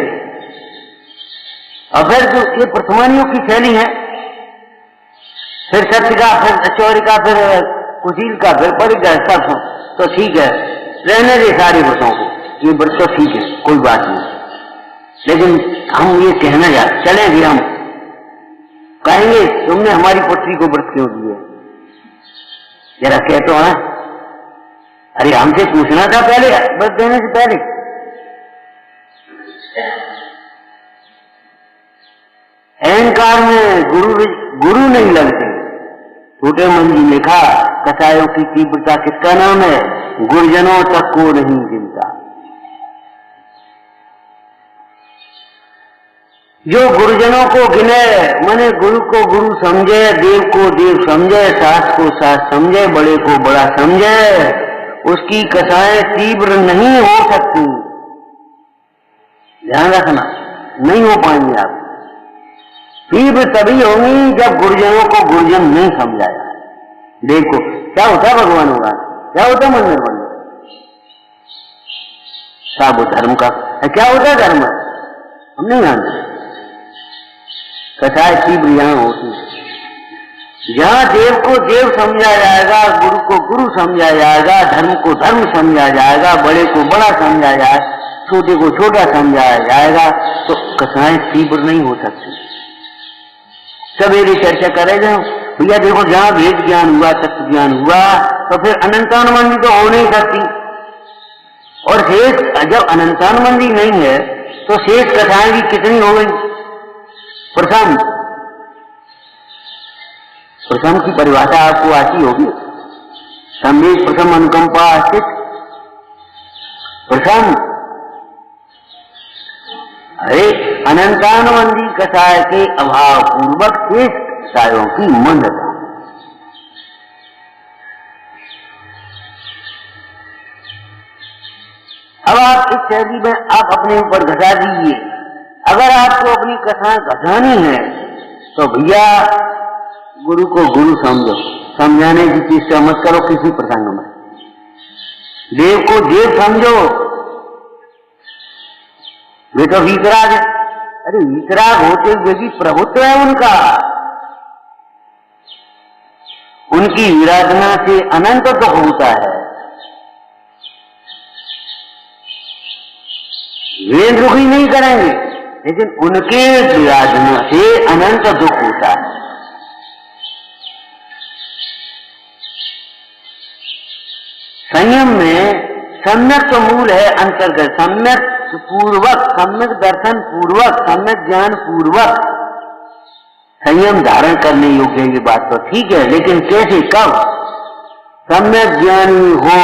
और फिर जो ये प्रथमानियों की शैली है, फिर सत्य का, फिर चौरी का, फिर कुशील का, फिर परिग्रह, सब तो ठीक है, रहने दे सारे व्रतों को, ये व्रत तो ठीक है, कोई बात नहीं। लेकिन हम ये कहना चलेंगे, हम कहेंगे तुमने हमारी पुत्री को व्रत क्यों दिए, जरा कह तो है। अरे हमसे पूछना था पहले, व्रत देने से पहले। अहंकार में गुरु नहीं लगते, छोटे मन जी लिखा, कसायों की तीव्रता किसका नाम है? गुरुजनों तक को नहीं गिनता। जो गुरुजनों को गिने, माने गुरु को गुरु समझे, देव को देव समझे, सास को सास समझे, बड़े को बड़ा समझे, उसकी कथाएं तीव्र नहीं हो सकती। ध्यान रखना, नहीं हो पाएंगे आप। तीव्र तभी होंगी जब गुरुजनों को गुरुजन नहीं समझाया। देखो क्या होता है भगवान होगा, क्या होता है मंदिर बंद, सब धर्म का क्या होता है धर्म, हम नहीं जानते। कथाएं तीव्र यहां होती है जहां देव को देव समझा जाएगा, गुरु को गुरु समझा जाएगा, धर्म को धर्म समझा जाएगा, बड़े को बड़ा समझा जाएगा, छोटे को छोटा समझाया जाएगा, तो कथाएं तीव्र नहीं हो सकती। सवेरे चर्चा करे जाओ भैया, देखो जहां भेद ज्ञान हुआ, तत्व ज्ञान हुआ, तो फिर अनंतानुबंधी तो हो नहीं सकती। और शेष जब अनंतानुबंधी नहीं है तो शेष कथाएं भी कितनी हो गई? प्रथम की परिभाषा आपको आती होगी, संवेद प्रथम अनुकंपा आश्रित प्रथम। अरे अनंतानुबंधी कथाएं के अभाव पूर्वक शेष कथाओं की मंदता। अब आप इस शैली में आप अपने ऊपर घटा दीजिए। अगर आपको अपनी कथाएं घटानी है तो भैया गुरु को गुरु समझो, समझाने की चेष्टा मत करो किसी प्रसंग में। देव को देव समझो, वे तो वीतराग है। अरे वीतराग होते हुए भी प्रभुत्व है उनका, उनकी विराधना से अनंत तो होता है। वे दुखी नहीं करेंगे, लेकिन उनके विराधना से अनंत दुख होता है। संयम में सम्यक तो मूल है अंतर्गत, सम्यक पूर्वक, सम्यक दर्शन पूर्वक, सम्यक ज्ञान पूर्वक संयम धारण करने योग्य। ये बात तो ठीक है, लेकिन कैसे, कब? सम्यक ज्ञानी हो।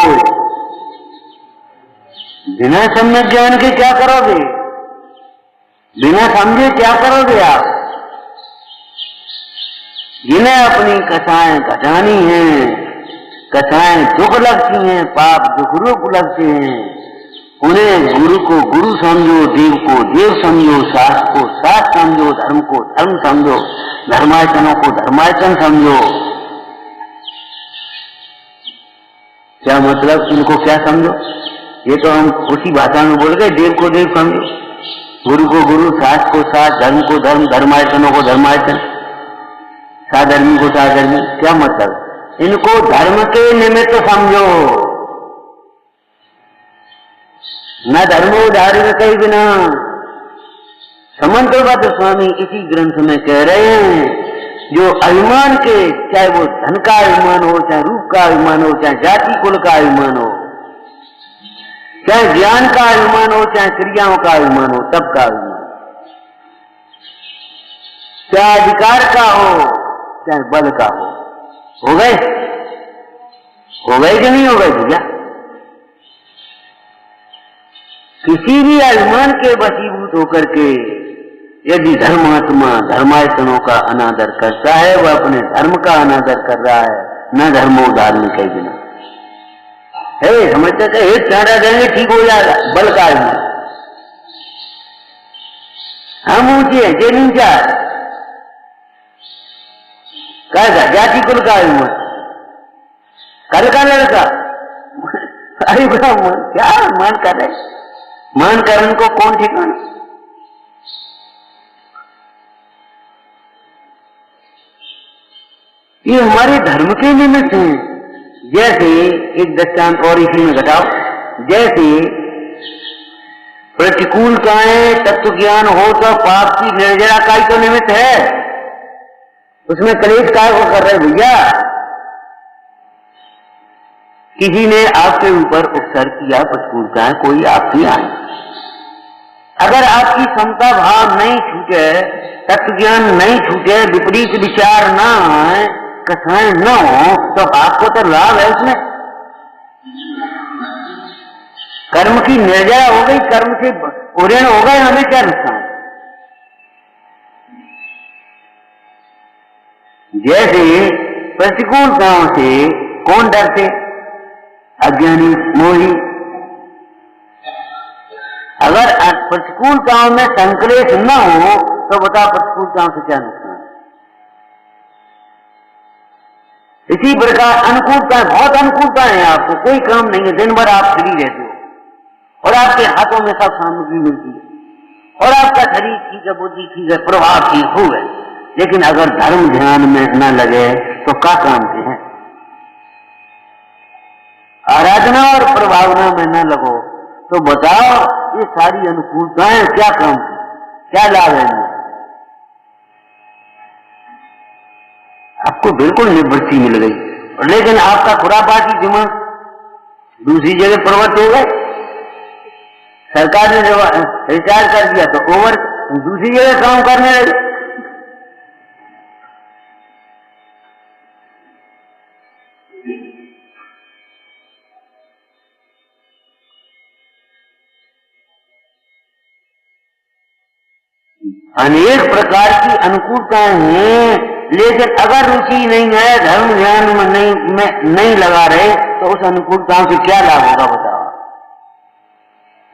बिना सम्यक ज्ञान के क्या करोगे? बिना समझे क्या करोगे आप? जिन्हें अपनी कथाएं घटानी हैं, कथाएं दुख लगती हैं, पाप दुख रूप लगते हैं, उन्हें गुरु को गुरु समझो, देव को देव समझो, शास्त्र को शास्त्र समझो, धर्म को धर्म समझो, धर्मायतनों को धर्मायतन समझो। क्या मतलब? इनको क्या समझो? ये तो हम उसी भाषा में बोल गए, देव को देव समझो, गुरु को गुरु, शास्त्र को शास्त्र, धर्म को धर्म, धर्मायतनों को धर्मायतन, साधर्मी को साधर्मी। क्या मतलब? इनको धर्म के निमित्त समझो, न धर्मो धार्मिक कई बिना। समंतबद्ध स्वामी इसी ग्रंथ में कह रहे हैं, जो अभिमान के, चाहे वो धन का अभिमान हो, चाहे रूप का अभिमान हो, चाहे जाति कुल का अभिमान हो, चाहे ज्ञान का अभिमान हो, चाहे क्रियाओं का अभिमान हो, तब का अभिमान, चाहे अधिकार का हो, चाहे बल का हो गए कि नहीं हो गए भैया? किसी भी अभिमान के वशीभूत होकर के यदि धर्मात्मा धर्मायतनों का अनादर करता है, वह अपने धर्म का अनादर कर रहा है, न धर्मोदारणी कई बिना। समझते थे एक चारा देंगे ठीक हो जाएगा, बल का अभिमान। हम ऊंचे हैं, जे नीचा है, कहेगा जाति कुल का अभिमान, कल का लड़का। अरे बड़ा क्या मान कर रहे, मान करण को कौन ठिकाना? ये हमारे धर्म के निमित्त हैं। जैसे एक दृष्टांत और इसी में घटाओ, जैसे प्रतिकूलताएं तत्व ज्ञान हो तो पाप की निर्जरा का ही तो निमित्त है, उसमें कलेश काय को कर रहे भैया? किसी ने आपके ऊपर उपसर्ग किया, प्रतिकूलताएं कोई आपकी आई, अगर आपकी समता भाव नहीं छूटे, तत्व ज्ञान नहीं छूटे, विपरीत विचार ना आए, कसाय न हो तो आपको तो लाभ है उसमें। कर्म की निर्जरा हो गई, कर्म से उऋण हो गए, हमें क्या नुकसान। जैसे प्रतिकूलताओं से कौन डरते? अज्ञानी, मोही। अगर प्रतिकूलताओं में संकलेश न हो तो बताओ प्रतिकूलताओं से क्या नुकसान। इसी प्रकार अनुकूलता, बहुत अनुकूलता है, आपको कोई काम नहीं है, दिन भर आप फ्री रहते हो और आपके हाथों में सब सामग्री मिलती है और आपका शरीर ठीक है, बुद्धि ठीक है, प्रभाव ठीक हो गए, लेकिन अगर धर्म ध्यान में न लगे तो क्या काम के हैं। आराधना और प्रभावना में न लगो तो बताओ ये सारी अनुकूलताएं क्या काम की, क्या लाभ है? आपको बिल्कुल निवृत्ति मिल गई, लेकिन आपका खुरापाती दिमाग दूसरी जगह प्रवृत्त हो गए। सरकार ने जब रिचार्ज कर दिया तो ओवर दूसरी जगह काम करने लगे। अनेक प्रकार की अनुकूलताएं हैं, लेकिन अगर रुचि नहीं है, धर्म ध्यान में नहीं लगा रहे तो उस अनुकूलताओं से क्या लाभ होगा बताओ।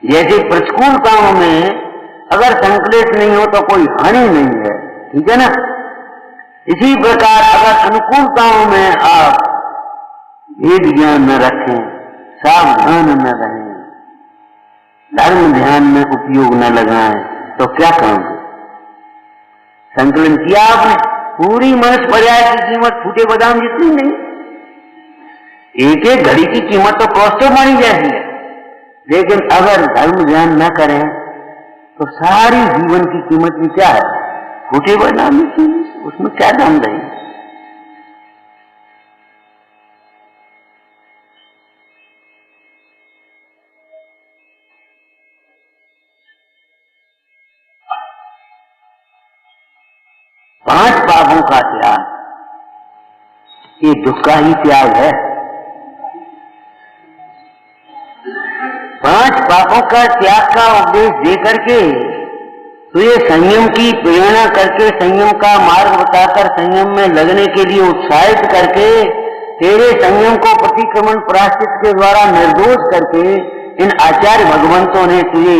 जैसे प्रतिकूलताओं में अगर संकलेश नहीं हो तो कोई हानि नहीं है, ठीक है ना। इसी प्रकार अगर अनुकूलताओं में आप वेद ज्ञान न रखें, सावधान न रहें, धर्म ध्यान में उपयोग न लगाएं तो क्या काम है। संकलन किया आपने, पूरी मनुष्य पर्याय की कीमत फूटे बादाम जितनी नहीं। एक एक घड़ी की कीमत तो कॉस्ट ऑफ मनी जैसी है, लेकिन अगर धर्म ध्यान न करें तो सारी जीवन की कीमत में क्या है, फूटे बादाम जितनी, उसमें क्या दाम रही। पांच पापों का त्याग ये दुख का ही त्याग है। पांच पापों का त्याग का उपदेश देकर के तो ये संयम की प्रेरणा करके, संयम का मार्ग बताकर, संयम में लगने के लिए उत्साहित करके, तेरे संयम को प्रतिक्रमण प्रायश्चित के द्वारा निर्दोष करके इन आचार्य भगवंतों ने तुझे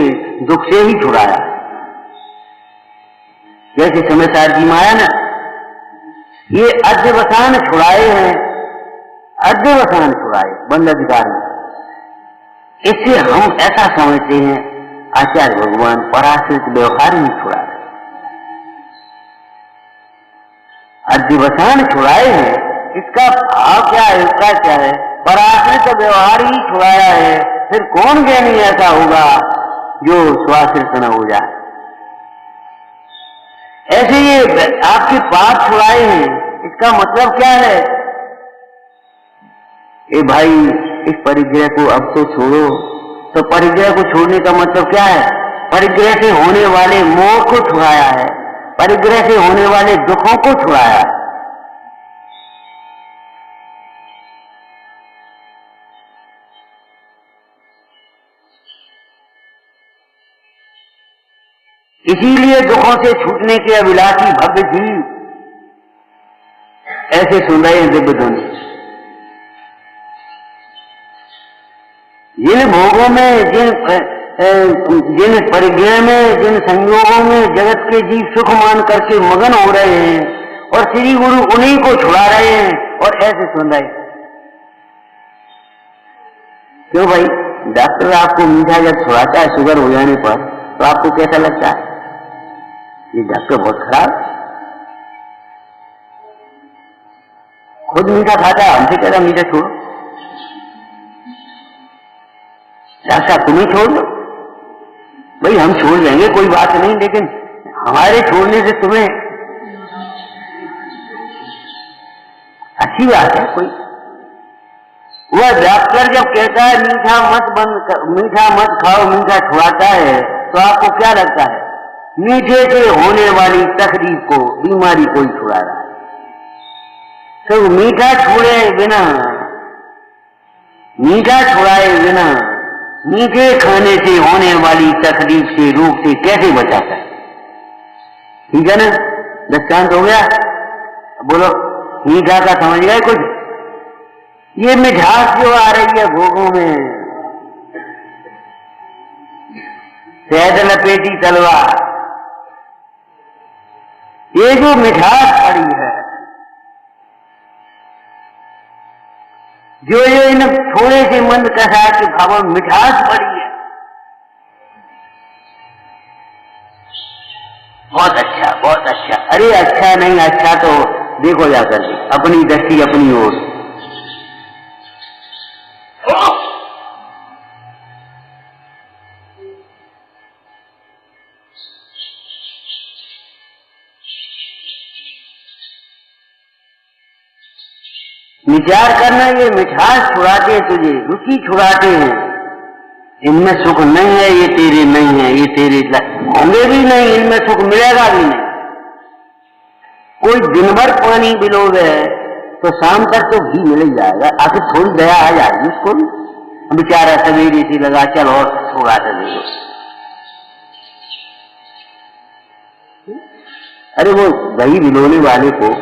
दुख से ही छुड़ाया। जैसे समय सार जी माया ना, ये अध्यवसान छुड़ाए हैं, अध्यवसान छुड़ाए बंद अधिकार में। इससे हम ऐसा समझते हैं आचार्य भगवान पराश्रित व्यवहार ही छुड़ा रहे, अध्यवसान छुड़ाए हैं। इसका भाव क्या है, इसका क्या है, पराश्रित व्यवहार ही छुड़ाया है। फिर कौन ज्ञानी ऐसा होगा जो स्वाश्रित न हो जाए। ऐसे ये आपके पाप छुड़ाए हैं, इसका मतलब क्या है। ए भाई, इस परिग्रह को अब तो छोड़ो। तो परिग्रह को छोड़ने का मतलब क्या है, परिग्रह से होने वाले मोह को छुड़ाया है, परिग्रह से होने वाले दुखों को छुड़ाया है। इसीलिए दुखों से छूटने के अभिलाषी भव्य जीव ऐसे सुन रहे हैं दिव्य ध्वनि। जिन भोगों में, जिन परिग्रह में, जिन संयोगों में जगत के जीव सुख मान करके मगन हो रहे हैं और श्री गुरु उन्हीं को छुड़ा रहे हैं और ऐसे सुन रहे हैं। क्यों भाई, डॉक्टर आपको मीठा जब छुड़ाता है शुगर हो जाने पर तो आपको कैसा लगता है, ये डॉक्टर बहुत खराब, खुद मीठा खाता है, हमसे कहता मीठा छोड़ो। डॉक्टर तुम्हें छोड़ दो, भाई हम छोड़ देंगे कोई बात नहीं, लेकिन हमारे छोड़ने से तुम्हें अच्छी बात है कोई। वह डॉक्टर जब कहता है मीठा मत खाओ, मीठा छुड़ाता है, तो आपको क्या लगता है, मीठे से होने वाली तकलीफ को, बीमारी को ही छुड़ा रहा है। तो मीठा छोड़े बिना, मीठा छुड़ाए बिना मीठे खाने से होने वाली तकलीफ से, रोग से कैसे बचाता है? ठीक है ना, दृष्टांत हो गया। बोलो मीठा का समझ गए कुछ? ये मिठास जो आ रही है भोगों में, शहद लपेटी तलवार, ये जो मिठास पड़ी है, जो ये इन थोड़े से मंद कसा के भावों में मिठास पड़ी है, बहुत अच्छा, बहुत अच्छा। अरे अच्छा नहीं, अच्छा तो देखो जाकर अपनी दृष्टि अपनी ओर। विचार करना, ये मिठास छुड़ाते हैं तुझे, रुचि छुड़ाते हैं, इनमें सुख नहीं है, ये तेरे नहीं है, ये तेरे होंगे भी नहीं, इनमें सुख मिलेगा भी नहीं। कोई दिन भर पानी बिलोगे तो शाम तक तो घी मिल ही जाएगा, आखिर थोड़ी दया आ जाएगी उसको भी। बेचारा सवेरे से लगा, चल और थोड़ा सा दे दो। अरे वो दही बिलोने वाले को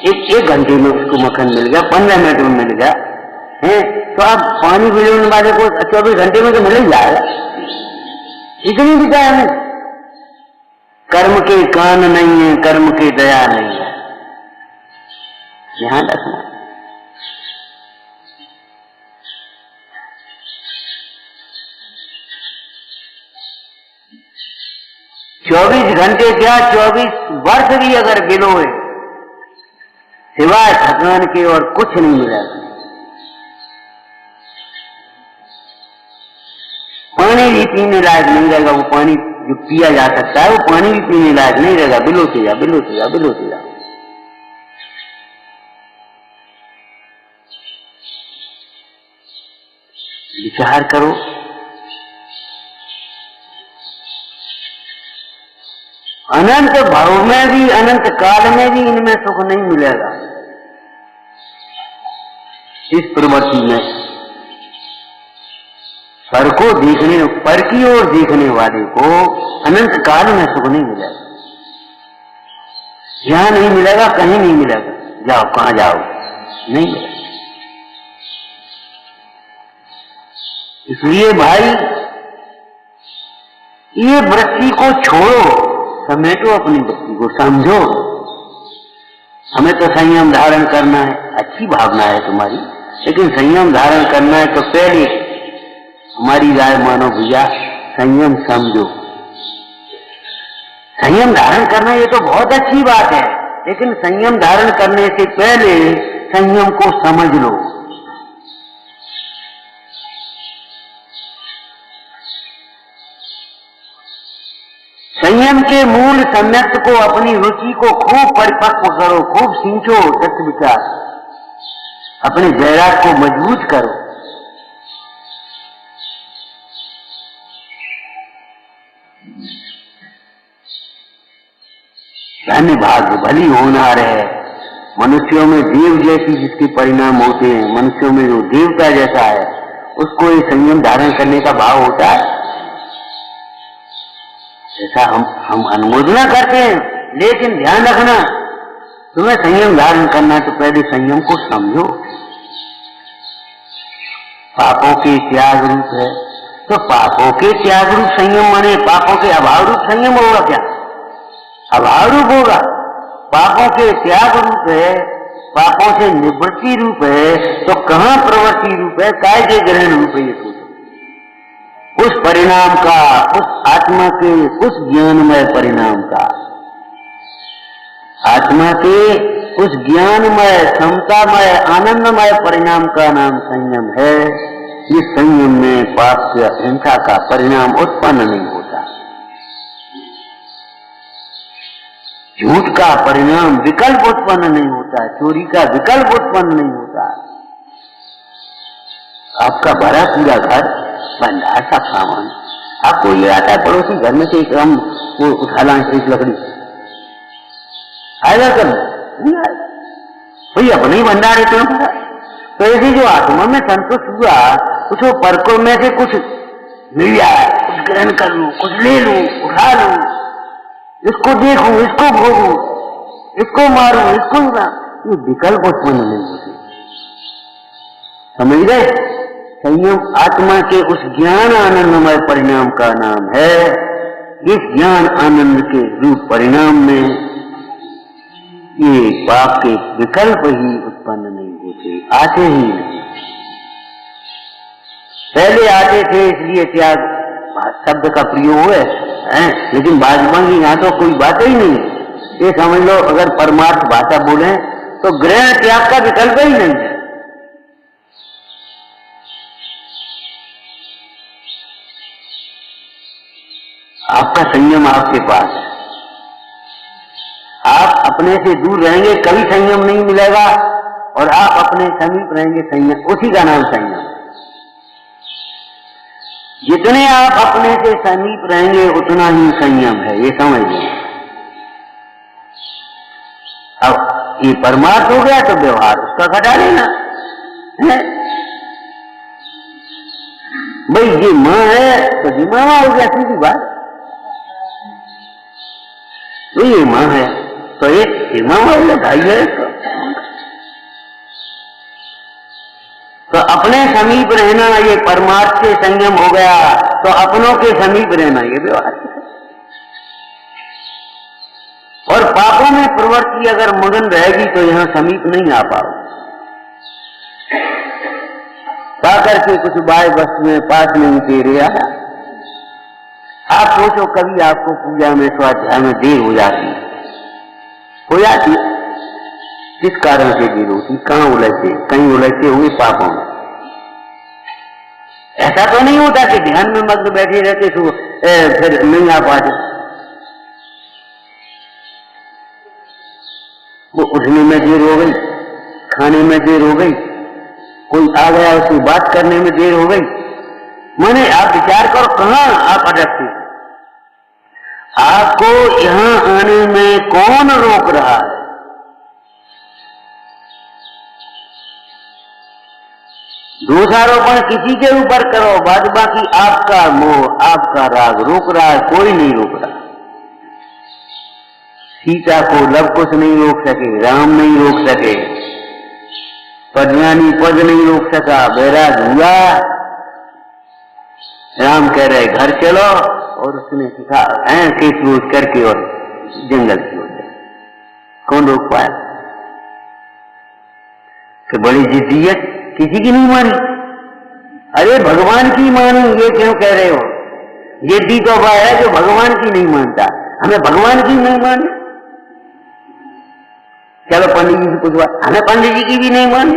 एक घंटे में उसको मक्खन मिल गया, 15 मिनट में मिल गया है, तो अब पानी बिलोने वाले को 24 घंटे में तो मिल ही जाएगा। इतनी भी दया नहीं। कर्म के कान नहीं है, कर्म की दया नहीं है, ध्यान रखना। चौबीस घंटे क्या 24 वर्ष भी अगर बिलोए, सिवाय थकान के और कुछ नहीं मिलेगा। पानी भी पीने लायक नहीं रहेगा, वो पानी जो पिया जा सकता है वो पानी भी पीने लायक नहीं रहेगा। बिलोते जा, बिलोते जा, बिलोते जा। विचार करो, अनंत भाव में भी, अनंत काल में भी इनमें सुख नहीं मिलेगा। इस प्रवृत्ति में पर को देखने, पर की ओर देखने वाले को अनंत काल में सुख नहीं मिलेगा। यहां नहीं मिलेगा, कहीं नहीं मिलेगा। जाओ, कहां जाओ, नहीं मिलेगा। इसलिए भाई ये वृत्ति को छोड़ो, समेटो अपनी वृत्ति को, समझो हमें तो संयम धारण करना है। अच्छी भावना है तुम्हारी, लेकिन संयम धारण करना है तो पहले हमारी राय मानो भैया, संयम समझो। संयम धारण करना ये तो बहुत अच्छी बात है, लेकिन संयम धारण करने से पहले संयम को समझ लो। संयम के मूल सम्यक को, अपनी रुचि को खूब परिपक्व करो, खूब सींचो सत्य विचार, अपने जयराग को मजबूत करो। धन्य भाग्य भली होनहार है। मनुष्यों में देव जैसी जिसके परिणाम होते हैं, मनुष्यों में जो देवता जैसा है उसको ये संयम धारण करने का भाव होता है। ऐसा हम अनुमोदना करते हैं, लेकिन ध्यान रखना, तुम्हें संयम धारण करना है तो पहले संयम को समझो। पापों के त्याग रूप है, तो पापों के त्याग रूप संयम माने पापों के अभाव रूप संयम होगा क्या? अभाव रूप होगा। पापों के त्याग रूप है, पापों से निवृत्ति रूप है, तो कहां प्रवृत्ति रूप है, काय के ग्रहण रूप है? ये उस परिणाम का, उस आत्मा के, उस ज्ञानमय परिणाम का, आत्मा के उस ज्ञानमय, समतामय, आनंदमय परिणाम का नाम संयम है। इस संयम में पाप से अहिंसा का परिणाम उत्पन्न नहीं होता, झूठ का परिणाम विकल्प उत्पन्न नहीं होता, चोरी का विकल्प उत्पन्न नहीं होता। आपका भरा पूरा घर भंडार का सामान, आपको ये आता है पड़ोसी घर में से एक हम वो उठा लाएं, एक लकड़ी आएगा कर नहीं आएगा। वही अपने ही भंडार है तुम्हारा। तो ऐसे जो आत्मा में संतुष्ट हुआ, उसको परकों में से कुछ मिल जाए, कुछ ग्रहण कर लूं, कुछ ले लूं, उठा लूं, इसको देखूं, इसको भोगूं, इसको मारूं, इसको ये विकल्प उत्पन्न नहीं होते। समझ गए? संयम आत्मा के उस ज्ञान आनंदमय परिणाम का नाम है। इस ज्ञान आनंद के रूप परिणाम में ये पाप के विकल्प ही उत्पन्न नहीं होते, आते ही नहीं। पहले आते थे इसलिए त्याग शब्द का प्रयोग है, लेकिन भाजपा की यहाँ तो कोई बात ही नहीं। ये समझ लो, अगर परमार्थ भाषा बोले तो ग्रहण त्याग का विकल्प ही नहीं है। आपका संयम आपके पास है। आप अपने से दूर रहेंगे कभी संयम नहीं मिलेगा, और आप अपने समीप रहेंगे संयम, उसी का नाम संयम। जितने आप अपने से समीप रहेंगे उतना ही संयम है, ये समझ लीजिए। अब ये परमार्थ हो गया तो व्यवहार उसका घटा लेना है। भाई ये मां है तो जी मामा हो गया, सीधी बात। तो ये मां है तो ये मामा हो गया, भाई है। तो अपने समीप रहना ये परमार्थ से संयम हो गया, तो अपनों के समीप रहना ये व्यवहार है। और पापों में प्रवृत्ति अगर मगन रहेगी तो यहां समीप नहीं आ पाओगे। पाकर के कुछ बाय वस्तुएं पास नहीं तेरे आया। आप सोचो कभी आपको पूजा में स्वाध्याय में देर हो जाती है, किस कारण से देर होती? कहां उलझते? कहीं उलझते हुए पापों में। ऐसा तो नहीं होता कि ध्यान में मग्न बैठे रहते तो फिर नहीं आ पाते। वो उठने में देर हो गई, खाने में देर हो गई, कोई आ गया उसकी बात करने में देर हो गई। माने आप विचार करो कहां आप अटकते। आपको यहां आने में कौन रोक रहा है? दोषारोपण किसी के ऊपर करो, बाद बाकी आपका मोह, आपका राग रोक रहा है, कोई नहीं रोक रहा। सीता को लव कुछ नहीं रोक सके, राम नहीं रोक सके, पद्मानी पद नहीं रोक सका, बैराग हुआ। राम कह रहे घर चलो, और उसने सिखा केस रोज करके और जंगल की ओर गया। कौन रोक पाया? कि बड़ी जिद्दियत किसी की नहीं मानी। अरे भगवान की मानी, ये क्यों कह रहे हो? जिद्दी तो वह है जो भगवान की नहीं मानता, हमें भगवान की नहीं मानी। चलो पंडित जी से पूछवा, हमें पंडित जी की भी नहीं मानी।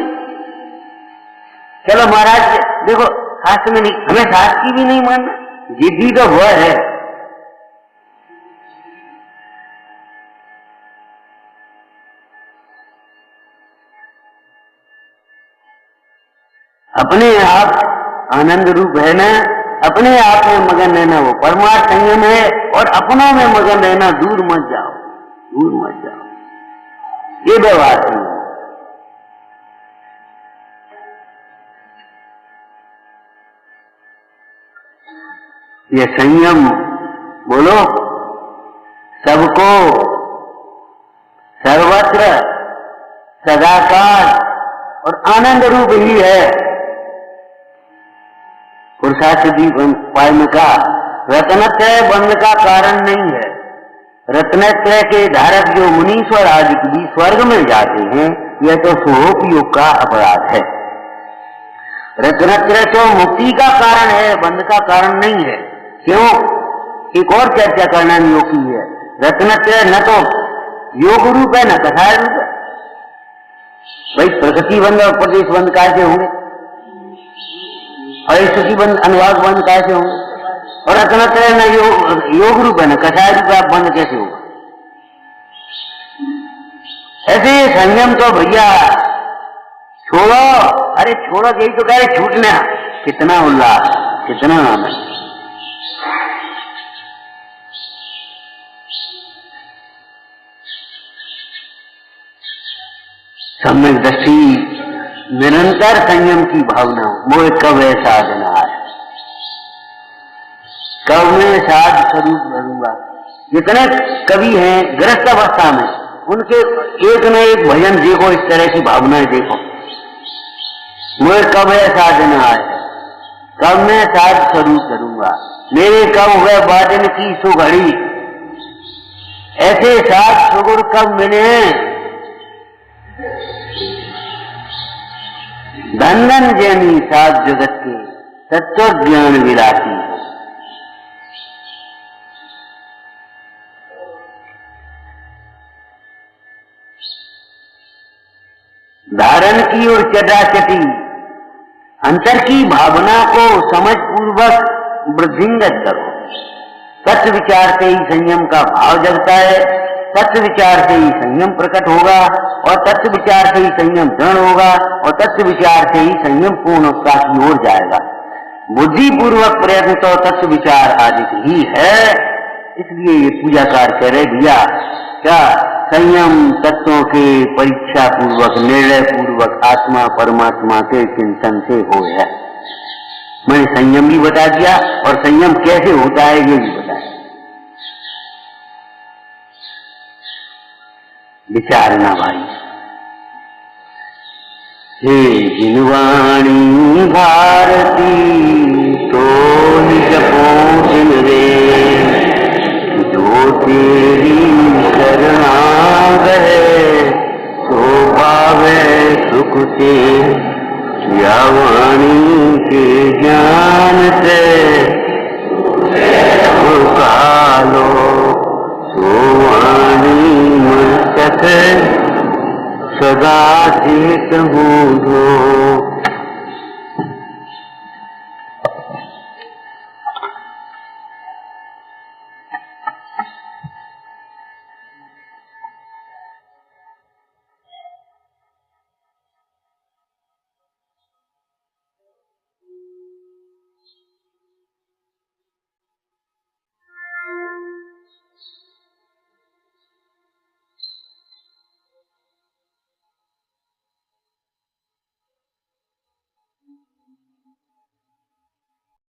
चलो महाराज देखो शास्त्र में नहीं, हमें शास्त्र की भी नहीं मानना। जिद्दी तो वह है। अपने आप आनंद रूप है ना, अपने आप में मगन रहना वो परमार्थ संयम है। और अपनों में मगन रहना, दूर मत जाओ, दूर मत जाओ, ये व्यवहार है। ये संयम बोलो सबको, सर्वत्र, सदाकाल और आनंद रूप ही है। पुरुषार्थ उपाय में कहा रत्नत्रय बंध का कारण नहीं है। रत्नत्रय के धारक जो मुनीश्वर आदि भी स्वर्ग में जाते हैं, यह तो स्वोपयोग का अपराध है। रत्नत्रय तो मुक्ति का कारण है, बंध का कारण नहीं है। क्यों? एक और चर्चा करना योग की है। रत्नत्रय न तो योग रूप है न कथाय रूप है। भाई प्रकृति बंध और प्रदेश बंध कैसे होंगे, और स्थिति बंध अनुवाद बंध कैसे होंगे? और रत्नत्रय न योग रूप है न कथाय रूप है, बंध कैसे होगा? ऐसे संयम तो भैया छोड़ो। अरे छोड़ो, यही तो कह रहे छूटना। कितना उल्लास, कितना आनंद। सम्यक दृष्टि, निरंतर संयम की भावना। मोह कब है साधना है, कब मैं साध स्वरूप बनूंगा। जितने कवि हैं गृहस्थ अवस्था में, उनके एक न एक भजन देखो, इस तरह की भावनाएं देखो। मोह कब है साधना है, कब मैं साध स्वरूप करूंगा, मेरे कब हुए बादल की सुघड़ी। ऐसे साध सुगुण कब मिले हैं। धन धन जैनी साध जगत के तत्व ज्ञान विलासी। धारण की और चटाचटी, अंतर की भावना को समझ पूर्वक वृद्धिंगत करो। तत्व विचार से ही संयम का भाव जगता है, तत्व विचार से ही संयम प्रकट होगा, और तत्व विचार से ही संयम दृढ़ होगा, और तत्व विचार से ही संयम पूर्णता की ओर जाएगा। बुद्धि पूर्वक प्रयत्न तो तत्व विचार आदि ही है। इसलिए ये पूजा कार्य कह रहे भैया, क्या संयम तत्वों के परीक्षा पूर्वक, निर्णय पूर्वक आत्मा परमात्मा के चिंतन से हो है। मैंने संयम भी बता दिया, और संयम कैसे होता है ये भी बताया। विचारना भाई। हे जिनवाणी भारती तो जपो जिन रे, जो तेरी शरणागत सो पावे सुख ते। या वाणी के ज्ञान से कालो सो वाणी मस्तक सदा चेत हूँ।